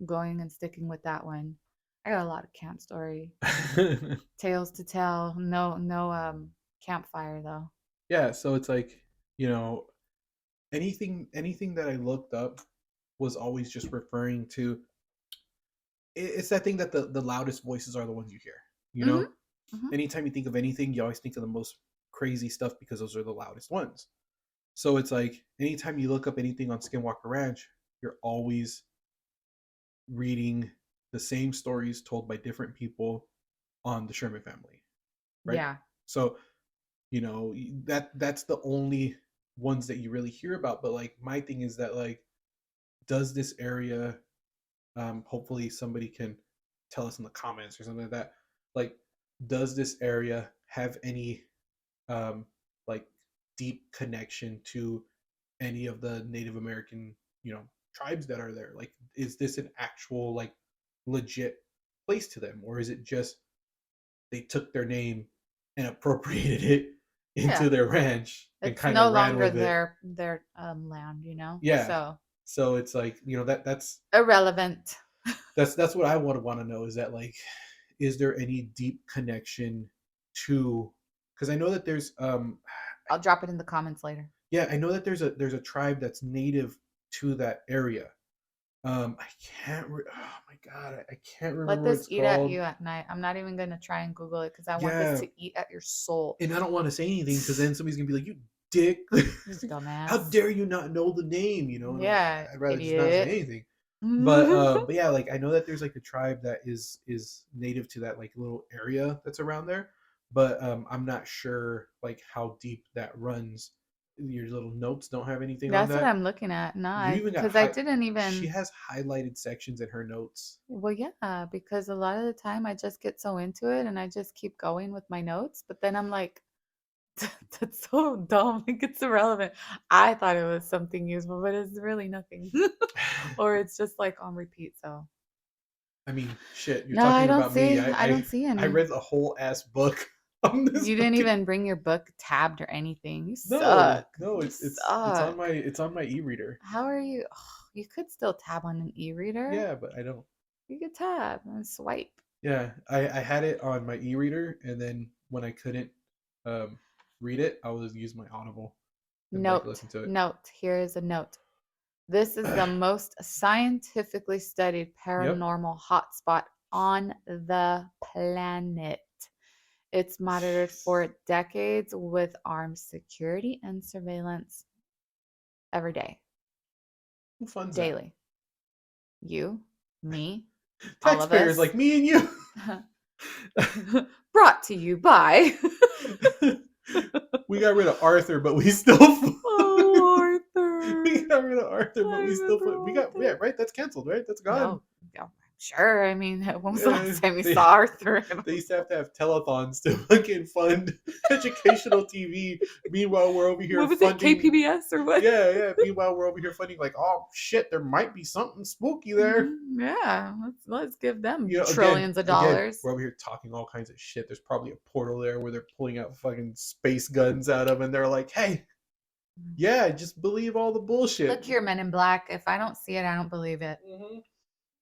going and sticking with that one. I got a lot of camp story tales to tell. No campfire though. Yeah. So it's like, you know anything that I looked up was always just referring to. It's that thing that the loudest voices are the ones you hear. You Mhm. know. Mhm. Anytime you think of anything, you always think of the most crazy stuff because those are the loudest ones. So it's like anytime you look up anything on Skinwalker Ranch, you're always reading the same stories told by different people on the Sherman family, right? Yeah. So, that's the only ones that you really hear about. But like my thing is that, like, does this area, hopefully somebody can tell us in the comments or something like that, like, does this area have any um like deep connection to any of the Native American, tribes that are there? Like, is this an actual, like, legit place to them, or is it just they took their name and appropriated it Yeah. into their ranch and It's kind of no ran longer with it? their land. Yeah. So So it's like, that's irrelevant. that's what I want to know, is that, like, is there any deep connection to, because I know that there's I'll drop it in the comments later. yeah, I know that there's a tribe that's native to that area. I can't. Oh my god, I can't Let remember what this it's eat at called. you at night. I'm not even gonna try and Google it because I want this Yeah, to eat at your soul. and I don't want to say anything because then somebody's gonna be like, "You dick! You How dumbass. dare you not know the name?" And I'm like, Yeah, I'd rather just not say idiot. anything. But yeah, like, I know that there's like a tribe that is native to that, like, little area that's around there, but I'm not sure like how deep that runs. Your little notes don't have anything on That's what that. I'm looking at. You Nah, even got because I high. didn't She even. has highlighted sections in her notes. Well, yeah, because a lot of the time I just get so into it and I just keep going with my notes. But then I'm like, That's so dumb. Like it's irrelevant. I thought it was something useful, but it's really nothing. Or it's just like on repeat. So I mean, shit, you're no, I talking don't about me. see. I I don't I, see I any. read the whole ass book on this You didn't fucking. even bring your book tabbed or anything. You No, suck. no, You it's on suck. my e-reader. How are you? You could still tab on an e-reader. Yeah, but I don't. You could tab and swipe. Yeah, I had it on my e-reader, and then when I couldn't um read it, I would use my Audible and like Note, listen to it. note. Here is a note. This is the most scientifically studied Yep. paranormal hotspot on the planet. It's monitored for decades with armed security and surveillance every day, Who funds that? daily. You, me, all of Taxpayers us. like me and you. Brought to you by. We got rid of Arthur, but we still Oh, we Arthur. got rid of Arthur, I but we still remember we got, yeah, Arthur. right. That's canceled, right? That's gone. No, I'm sure. I mean, when was the Yeah, last time you they saw Arthur? they used to have telethons to fucking fund educational TV. Meanwhile, we're over here What was it, funding. KPBS or what? Yeah, yeah. Meanwhile, we're over here funding like, oh shit, there might be something spooky there. Yeah, let's give them You know, trillions of again, dollars. we're over here talking all kinds of shit. There's probably a portal there where they're pulling out fucking space guns out of, and they're like, hey, yeah, just believe all the bullshit. Look here, Men in Black. If I don't see it, I don't believe it. Mm-hmm.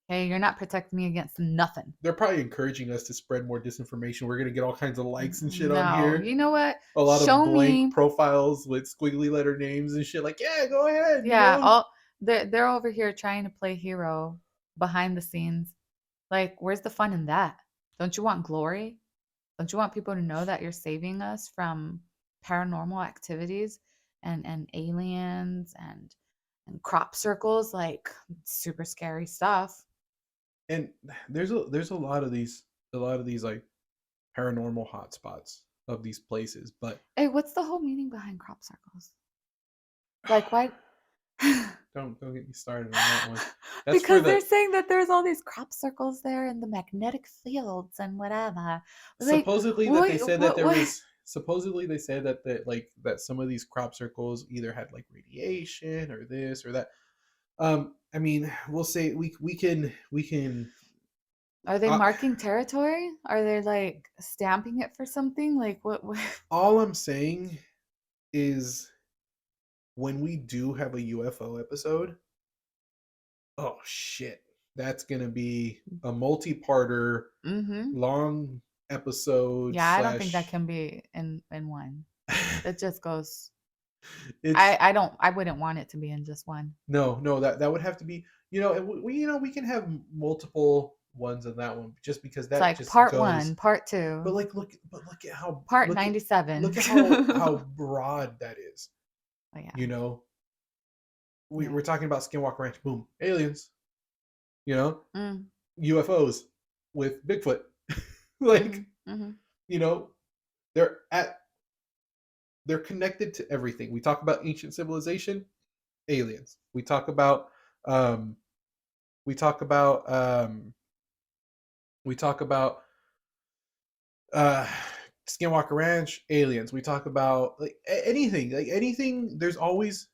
Hey, you're not protecting me against nothing. They're probably encouraging us to spread more disinformation. We're gonna get all kinds of likes and shit on No, here. you know what? A lot of Show blank me. profiles with squiggly letter names and shit. Like, yeah, go ahead. You Yeah, know. all they're over here trying to play hero behind the scenes. Like, where's the fun in that? Don't you want glory? Don't you want people to know that you're saving us from paranormal activities and aliens and crop circles, like super scary stuff? And there's a lot of these like paranormal hotspots of these places, but Hey, what's the whole meaning behind crop circles? Like, why? don't get me started on that one. That's for Because they're the saying that there's all these crop circles there in the magnetic fields and whatever. Like, supposedly that they what, said that what, there what? was supposedly they said that some of these crop circles either had like radiation or this or that. I mean, we'll say we can Are they uh, marking territory? Are they like stamping it for something? Like, what? all I'm saying is when we do have a UFO episode, oh shit, that's gonna be a multi-parter, Mm-hmm. long episode Yeah, I don't think that slash. can be in one. It just goes. It's I wouldn't want it to be in just one. no, that would have to be, and we can have multiple ones on that one just because It's that like just part goes. one, part But two, like look at how part 97. look at how broad that is. Oh yeah, You know, yeah. we're talking about Skinwalker Ranch, boom, aliens. You know, Mm, UFOs with Bigfoot. Like, mm-hmm, mm-hmm. you know, they're at they're connected to everything. We talk about ancient civilization, aliens. Um we talk about we talk about uh Skinwalker Ranch, aliens. We talk about like anything. There's always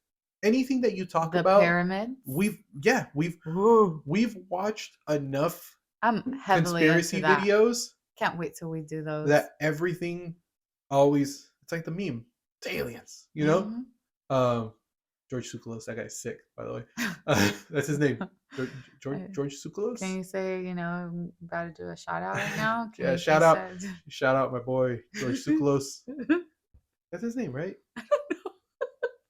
anything that you talk The about. pyramids. We've Ooh, watched enough I'm heavily into conspiracy that. videos Can't wait till we do those. that everything always, it's like the meme. It's aliens, you know? Mm-hmm. Um George Tsoukalos, that guy's sick, by the way. That's his name. George Can Tsoukalos? you say, about to do a shout out right now? Can Yeah, you just say? shout out my boy George Tsoukalos. That's his name, right?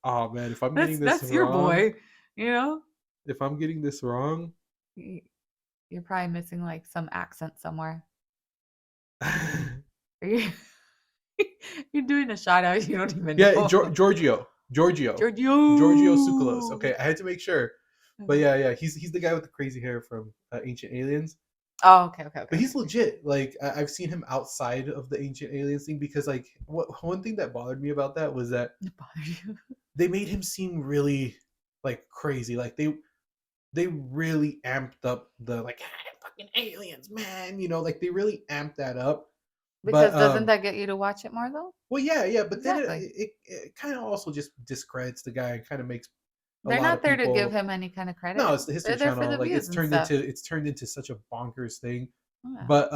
Oh man, if I'm getting this That's your wrong, boy, you know? if I'm getting this wrong, Y- You're probably missing like some accent somewhere. Are you, you're doing a shout out you don't even yeah, know. Giorgio Tsoukalos. Giorgio. Okay, I had to make sure, but yeah, he's the guy with the crazy hair from Ancient Aliens. Oh, okay, okay, okay, But he's okay. legit. Like I've seen him outside of the Ancient Aliens thing because like one thing that bothered me about that was that It bothered you. they made him seem really like crazy. Like they really amped up the like fucking aliens, man. Like they really amped that up. Because doesn't that get you to watch it more though? Well, yeah, but then Exactly. it kind of also just discredits the guy and kind of makes a They're lot not of there to give people. him any kind of No, credit. it's the History They're there for Channel. the Like views and stuff. it's turned into such a bonkers thing. Yeah. But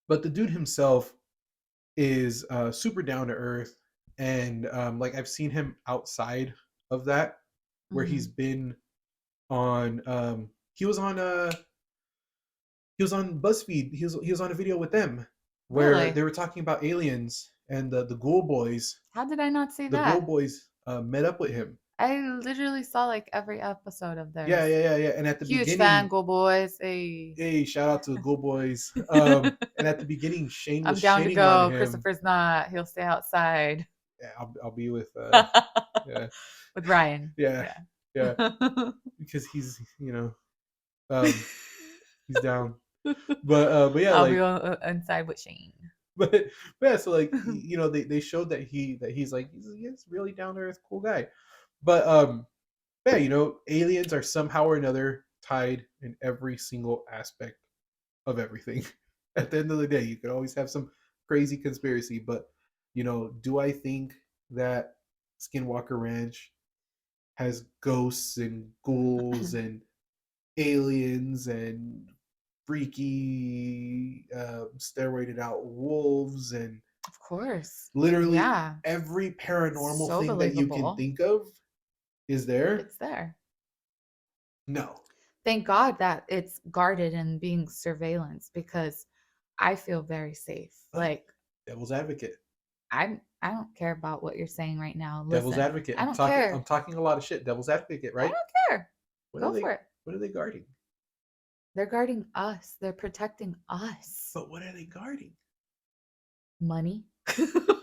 but the dude himself is super down to earth, and like I've seen him outside of that, where he's Mm-hmm. been on he was on BuzzFeed. He was on a video with them where they Really? were talking about aliens, and the Ghoul boys. How did I not see The Ghoul that? boys met up with him. I literally saw like every episode of Yeah, theirs. yeah, yeah, yeah. And at the Huge fan, beginning, go boys. Hey. hey, shout out to the Ghoul boys. And at the beginning, Shane was I'm down to shitting on go. him. Christopher's not. He'll stay outside. Yeah, I'll be with yeah, With Ryan. yeah, Yeah. yeah, because he's he's down. But yeah, I'll be like inside with Shane. but yeah, so like they showed that he's like he's really down to earth, cool guy. But yeah, aliens are somehow or another tied in every single aspect of everything. At the end of the day, you could always have some crazy conspiracy, but do I think that Skinwalker Ranch has ghosts and ghouls and aliens and freaky steroided out wolves and Of course. literally Yeah. every paranormal So thing that you can believable. think of is there? It's there. No. Thank God that it's guarded and being surveillance because I feel very safe. Oh, Like devil's advocate. I don't care about what you're saying right now. Devil's Listen, advocate. I don't I'm care. talking a lot of shit. Devil's advocate, I right? don't care. Go for it. What are they guarding? They're guarding us. They're protecting us. But what are they guarding? Money.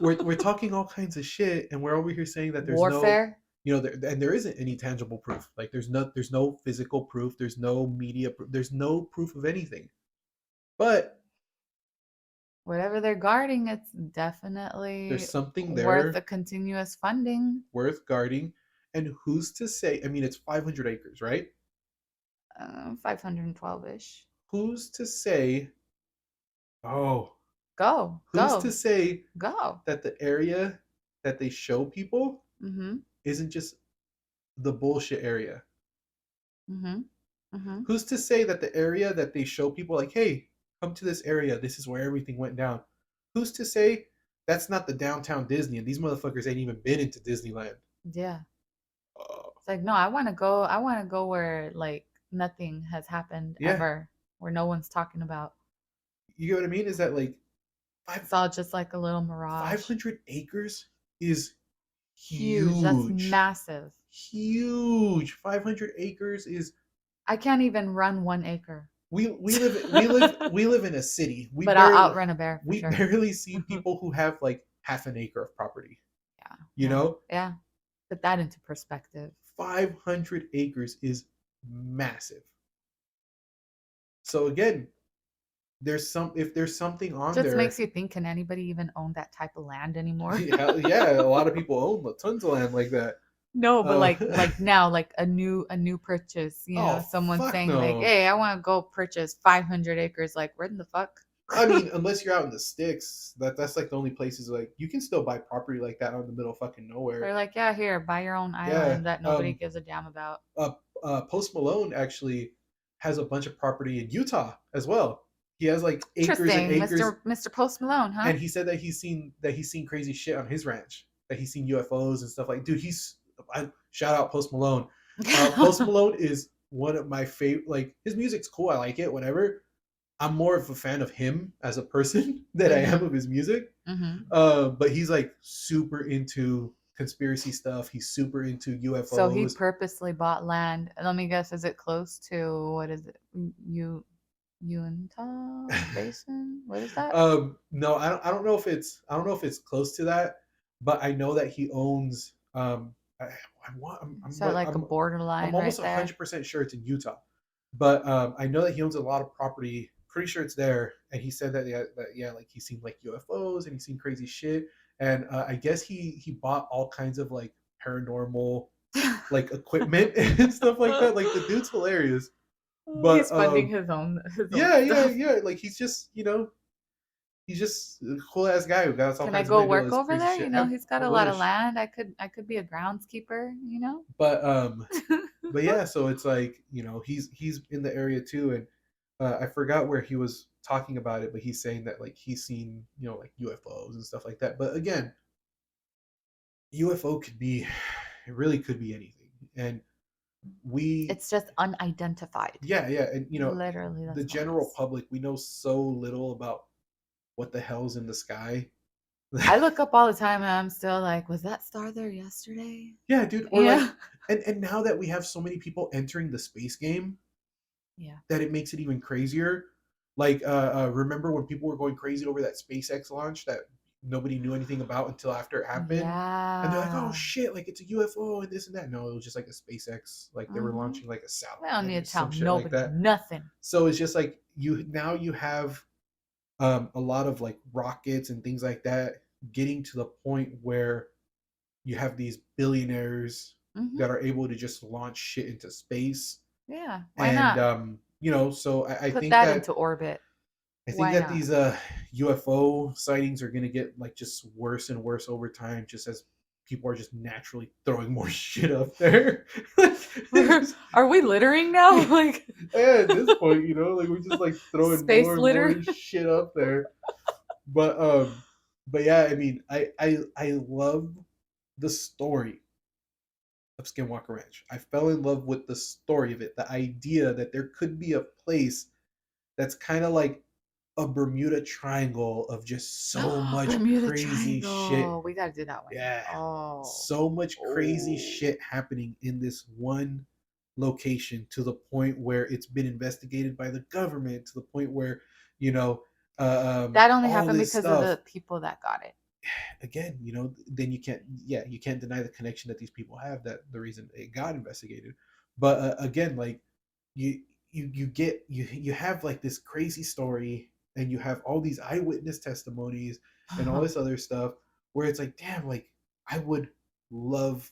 We're talking all kinds of shit, and we're over here saying that there's Warfare. and there isn't any tangible proof. Like there's no physical proof. There's no media proof. There's no proof of anything. But Whatever they're guarding, it's definitely there's something worth there the continuous funding. worth guarding. And who's to say? I mean, it's 500 acres, right? 512-ish. Who's to say? Oh, Go, who's to go, say go. that the area that they show people Mm-hmm. isn't just the bullshit area? Mm-hmm. Mm-hmm. Who's to say that the area that they show people, like, hey, come to this area, this is where everything went down? Who's to say that's not the downtown Disney and these motherfuckers ain't even been into Disneyland? Yeah. Oh, It's like, no, I want to go. I want to go where like nothing has happened yeah, ever, where no one's talking about. you get what I mean? Is that like It's all just like a little mirage. 500 acres is Huge. That's huge. massive. Huge. 500 acres is. I can't even run 1 acre. We live in a city. But I'll outrun a bear for We sure. barely see people who have like half an acre of property. Yeah. You know? Yeah. Put that into perspective. 500 acres is massive. So again, if there's something on Just there, makes you think, can anybody even own that type of land anymore? yeah, a lot of people own tons of land like that. No, but like now, like a new purchase, Oh, someone fuck saying no. like, hey, I want to go purchase 500 acres. Like, where in the fuck? I mean, unless you're out in the sticks, that's like the only places like you can still buy property like that out in the middle of fucking nowhere. They're like, yeah, here, buy your own island that nobody gives a damn about. Post Malone actually has a bunch of property in Utah as well. He has like acres and Interesting, acres. Mr. Post Malone, huh? And he said that he's seen crazy shit on his ranch. That he's seen UFOs and stuff like. Dude, shout out Post Malone. Post Malone is one of my favorite. Like his music's cool. I like it. Whatever. I'm more of a fan of him as a person than I am of his music. Mm-hmm. But he's like super into conspiracy stuff. He's super into UFOs. So he purposely bought land. Let me guess, is it close to what is it? Utah Basin? What is that? No, I don't know if it's close to that, but I know that he owns So like a borderline I'm almost right there. 100% sure it's in Utah. But I know that he owns a lot of property. Pretty sure it's there. And he said that like he's seen like UFOs and he's seen crazy shit. And I guess he bought all kinds of like paranormal like equipment and stuff like that. Like the dude's hilarious. But he's funding his own yeah. stuff. Like he's just He's just a cool ass guy who got all Can I kinds of go money to do all work this over crazy there? shit. He's got I a lot of wish, land. I could be a groundskeeper, but yeah. So it's like, he's in the area too, and I forgot where he was talking about it, but he's saying that like he's seen, like UFOs and stuff like that. But again, UFO could be, it really could be anything, and we, It's just unidentified. yeah, yeah, and Literally, the that's all it general is. public, we know so little about what the hell's in the sky. I look up all the time and I'm still like, was that star there yesterday? Yeah, dude. Or like, Yeah. and now that we have so many people entering the space game, Yeah. that it makes it even crazier. Like, remember when people were going crazy over that SpaceX launch that nobody knew anything about until after it happened? And they're like, oh Yeah. shit, like it's a UFO and this and that. No, it was just like a SpaceX, like they were Mm-hmm. launching like a We don't satellite or need to tell some shit like nobody that. nothing. So it's just like you have a lot of like rockets and things like that getting to the point where you have these billionaires Mm-hmm. that are able to just launch shit into space. Yeah. Why And not? so I Put think that that into orbit. Why not? these UFO sightings are gonna get like just worse and worse over time, just as people are just naturally throwing more shit up there. Are we littering now? Like Yeah, at this point, like we're just like throwing space more and litter? more shit up there. But yeah, I mean, I love the story of Skinwalker Ranch. I fell in love with the story of it, the idea that there could be a place that's kind of like a Bermuda Triangle of just so much Bermuda crazy shit. Triangle. We gotta do that one. Yeah, Oh. so much crazy Oh. shit happening in this one location, to the point where it's been investigated by the government, to the point where, you know, That only all happened this because of stuff. the people that got it. Again, then you can't, yeah, you can't deny the connection that these people have, that the reason it got investigated. But again, like, you you have like this crazy story, and you have all these eyewitness testimonies and all this other stuff, where it's like, damn, like, I would love,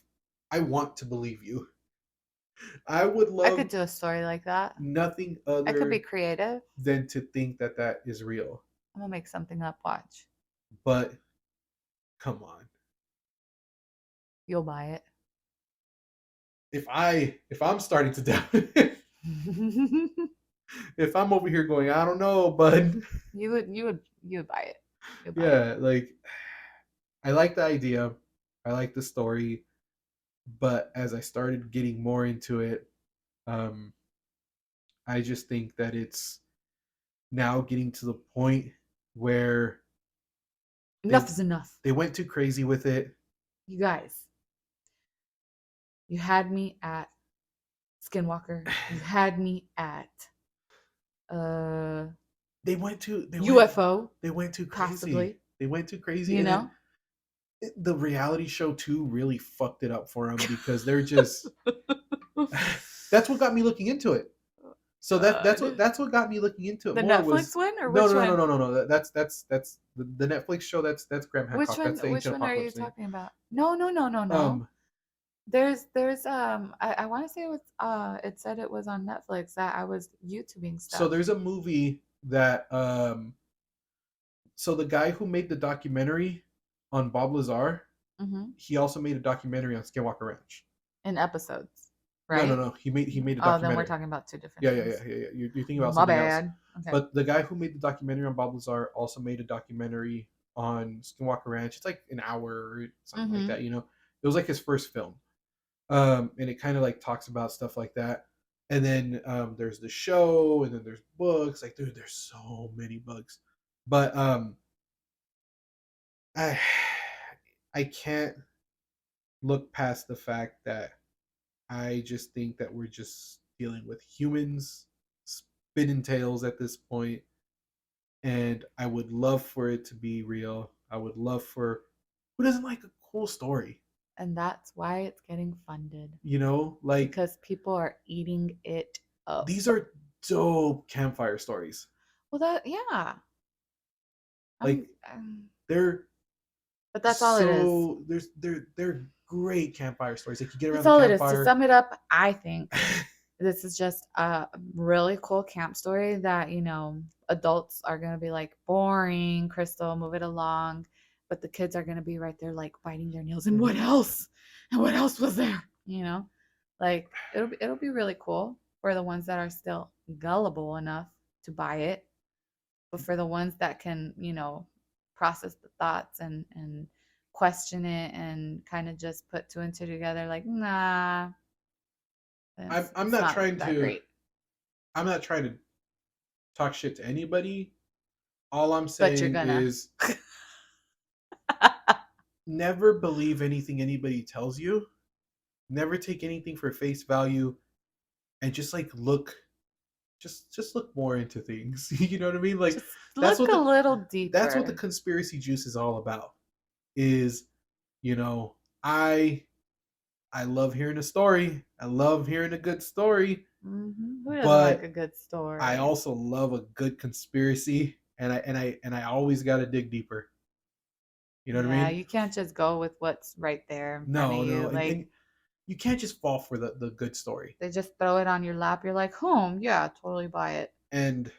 I want to believe you. I would I could love do a story like that. nothing I could be other creative. than to think that that is real. I'm gonna make something up. Watch. But come on, You'll buy if I'm starting to doubt it, it. if I'm over here going, I don't know, but you would buy it. You'll buy it. yeah, like, I like the idea, I like the story, but as I started getting more into it, um, I just think that it's now getting to the point where they Enough is enough. they went too crazy with it. You guys, you had me at Skinwalker. You had me at uh They went too UFO, they went too crazy. possibly. They went too crazy, You and then know? the reality show too really fucked it up for them, because they're just that's what got me looking into it. So God. that's what got me looking into it The more was, Netflix one or no, which no, no, no, one? no, no, no. That's the Netflix show. That's Graham Which Hancock. one That's the which Ancient one are you Apocalypse thing. talking about? No, no, no, no, no. Um, There's I want to say it was it said it was on Netflix that I was YouTubing so stuff. there's a movie that so the guy who made the documentary on Bob Lazar, Mhm. he also made a documentary on Skinwalker Ranch. In episodes, No, no, right? no. He made a Oh, then we're documentary. talking about two different Yeah, yeah, yeah, things. yeah, yeah. You're thinking about My something else. bad. Okay. But the guy who made the documentary on Bob Lazar also made a documentary on Skinwalker Ranch. It's like an hour or something like Mhm. that. It was like his first film, and it kind of like talks about stuff like that. And then there's the show, and then there's books. Like, dude, there's so many books. But I I can't look past the fact that I just think that we're just dealing with humans spinning tails at this point, and I would love for it to be real. I would love for, who doesn't like a cool story? And that's why it's getting funded Like, because people are eating it up. these are dope campfire stories. Well, that yeah. Like, I'm, um, they're but that's all it is. they're great campfire stories. Like, you get around That's the all it is. To campfire. sum it up, I think this is just a really cool camp story that, adults are going to be like, boring, Crystal, move it along. But the kids are going to be right there, like biting their nails. And what else? And what else was there? Like it'll be really cool for the ones that are still gullible enough to buy it. But for the ones that can, process the thoughts and question it and kind of just put two and two together, like, nah, I'm it's not not trying that to great. I'm not trying to talk shit to anybody. All I'm But you're saying gonna. is never believe anything anybody tells you. Never take anything for face value, and just like look, just look more into things. You know what I mean? Like Just that's look what a the little that's what the deeper. conspiracy juice is all about. Is you know I love hearing a story. I love hearing a good story, Who doesn't like but a good I story? also love a good conspiracy, and I always got to dig deeper. You know what I Yeah, mean? you can't just go with what's right there in front of No, you. no, and, Like, and you can't just fall for the good story. they just throw it on your lap. You're like, yeah, totally buy it. And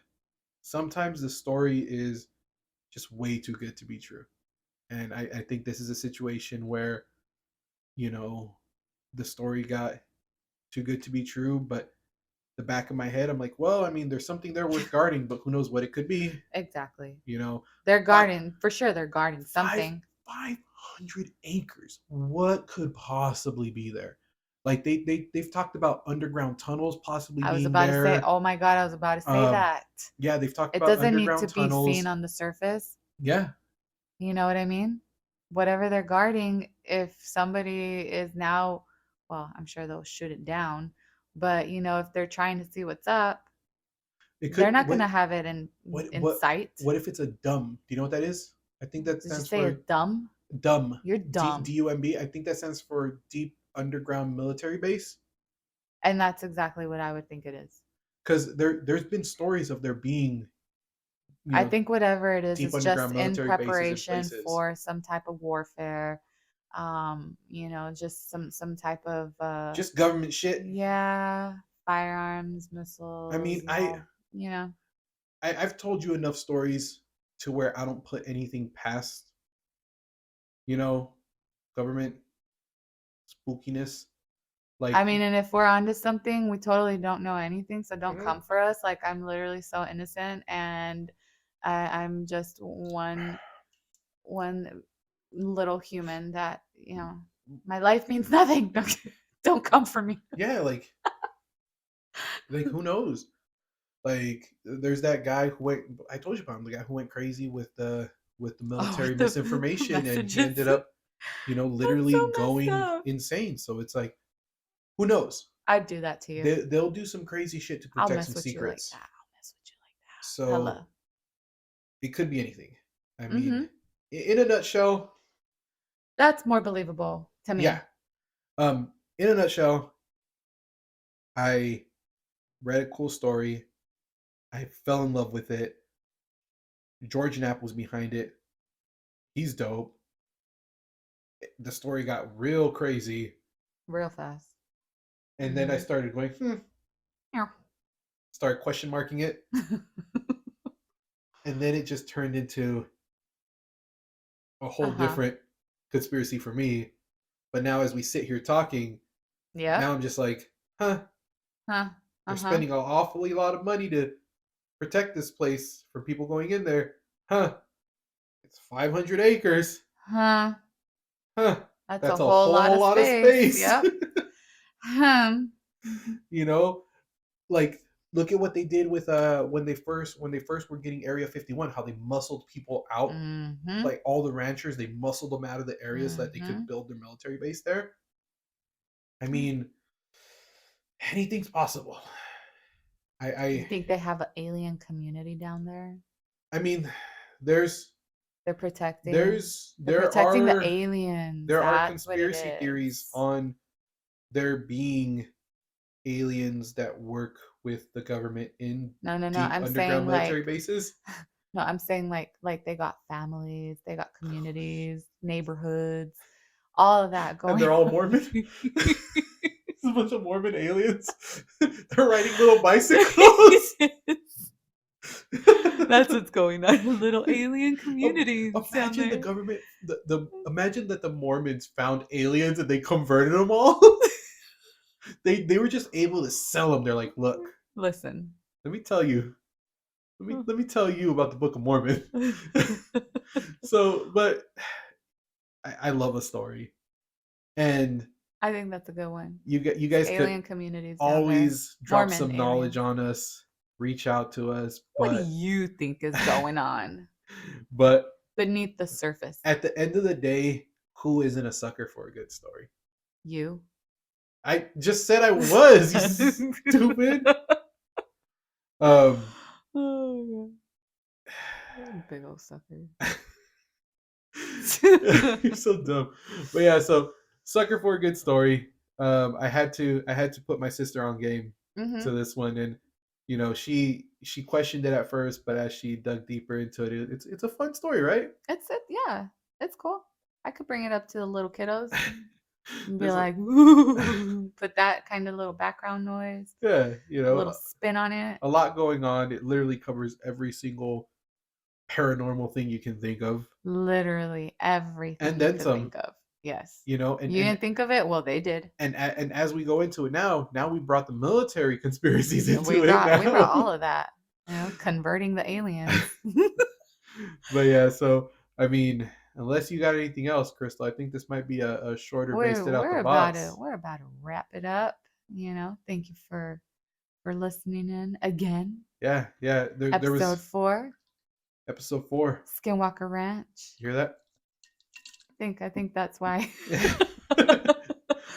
sometimes the story is just way too good to be true. And I think this is a situation where, you know, the story got too good to be true, but the back of my head, I'm like, well, I mean, there's something there worth guarding, but who knows what it could be? Exactly. You know, They're five, guarding, for sure, they're guarding five, something. 500 acres. What could possibly be there? Like they've talked about underground tunnels possibly I was being about to say, there. oh my God, I was about to say Um, that. yeah, they've talked It about doesn't need to underground be seen tunnels. on the surface. Yeah, You know what I mean? Whatever they're guarding, if somebody is now, well, I'm sure they'll shoot it down. But, if they're trying to see what's up, it they're could. not going What to have it what in what sight. what if it's a dumb? Do you know what that is? I think that Did you stands say a for dumb? dumb. You're dumb. DUMB. I think that stands for deep underground military base. And that's exactly what I would think it is. Because there's been stories of there being I think whatever it deep is just underground in military bases in preparation places. for some type of warfare. Just some type of Just government shit. yeah, firearms, I mean, missiles, and all. I've told you enough stories to where I don't put anything past you know government spookiness. I Like, mean, and if we're onto something, we totally don't know anything, so don't mhm. come for us. Like, I'm literally so innocent, and I'm just one little human that my life means nothing. Don't come for me. Yeah, like who knows? Like, there's that guy who went. I told you about him. The guy who went crazy with the Oh, military with the misinformation, and he messages. ended up, That's literally so messed going up. insane. So it's like, who knows? I'd do that to you. They'll do some crazy shit to I'll protect some mess with you like secrets. that. I'll mess with you like that. So Hella. it could be anything. I Mm-hmm. mean, in a nutshell, That's more believable to yeah. me. In a nutshell, I read a cool story. I fell in love with it. George Knapp was behind it. He's dope. The story got real crazy, Real fast. and then I Mm-hmm. started going, Yeah. started question marking it, and then it just turned into a whole Uh-huh. different conspiracy for me. But now, as we sit here talking, now Yep. I'm just like, huh? Huh. They're Uh-huh. spending an awfully lot of money to protect this place from people going in there, huh? It's 500 acres, Huh. huh? That's a That's a whole lot whole of lot of space. space. Yep. Hmm. you know, like, look at what they did with when they first were getting Area 51, how they muscled people out, Mm-hmm. like all the ranchers, they muscled them out of the areas so that they Mm-hmm. could build their military base there. I mean, anything's possible. I You I think they have an alien community down there? I mean, there's They're protecting. there's They're there protecting the are aliens. there are That's what it conspiracy theories is. on there being aliens that work with the government in No, no, no. deep I'm saying underground military like bases. no, I'm saying like they got families, they got communities, neighborhoods, all of that And going they're all on. Mormon. It's a bunch of Mormon aliens. They're riding little bicycles. That's what's going on. A little alien community down Imagine the there. government. Imagine that the Mormons found aliens and they converted them all. They were just able to sell them. They're like, look, Listen. let me tell you. Let me tell you about the Book of Mormon. So, but I love a story, and I think that's a good one. you guys Alien could communities down there. always drop Mormon some knowledge aliens. on us. Reach out to us. What do But you think is going on but beneath the surface? at the end of the day, who isn't a sucker for a good story? You. I just said I was, you stupid. Oh, big old sucker. You're so dumb. But yeah, so sucker for a good story. I had to put my sister on game to this one, and you know she questioned it at first, but as she dug deeper into it, it's a fun story, right? Yeah, it's cool. I could bring it up to the little kiddos and be There's like, "Ooh," put that kind of little background noise, yeah, you a little know, spin on it. a lot going on. It literally covers every single paranormal thing you can think of, Literally everything and you then could some. think of. Yes. You know, You didn't think of it? Well, they did. and as we go into it now we brought the military conspiracies into We it brought all now. of that. You know, converting the aliens. But yeah, so I mean, unless you got anything else, Crystal, I think this might be a shorter basted out the box. We're about to wrap it up. You know, thank you for listening in again. Yeah, there Episode was 4, episode 4. Skinwalker Ranch. You hear that? I think that's why.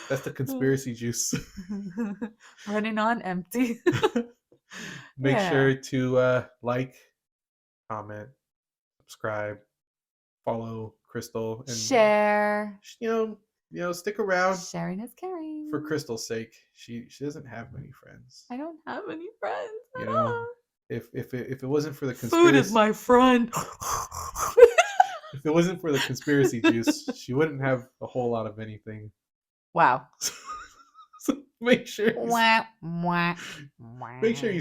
That's the conspiracy juice. Running on empty. Make Yeah. sure to like, comment, subscribe, follow Crystal, and Share. you know, stick around. Sharing is caring. For Crystal's sake, she doesn't have many friends. I don't have any friends. You know, if it wasn't for the conspiracy, food is my friend. if it wasn't for the conspiracy juice, she wouldn't have a whole lot of anything. Wow. So make sure you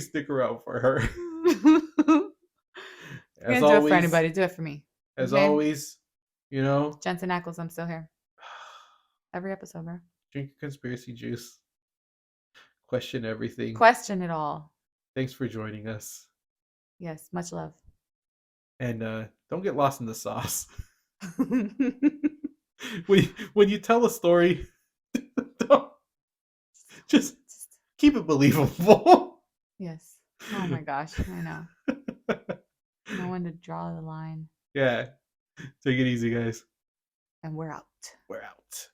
stick around for her. As do always, it for anybody. Do it for me. As always, you know, Jensen Ackles, I'm still here. Every episode, bro. Drink conspiracy juice. Question everything. Question it all. Thanks for joining us. Yes, much love. And don't get lost in the sauce. when you tell a story, just keep it believable. Yes. Oh my gosh, I know. Know when to draw the line. Yeah. Take it easy, guys. And we're out. We're out.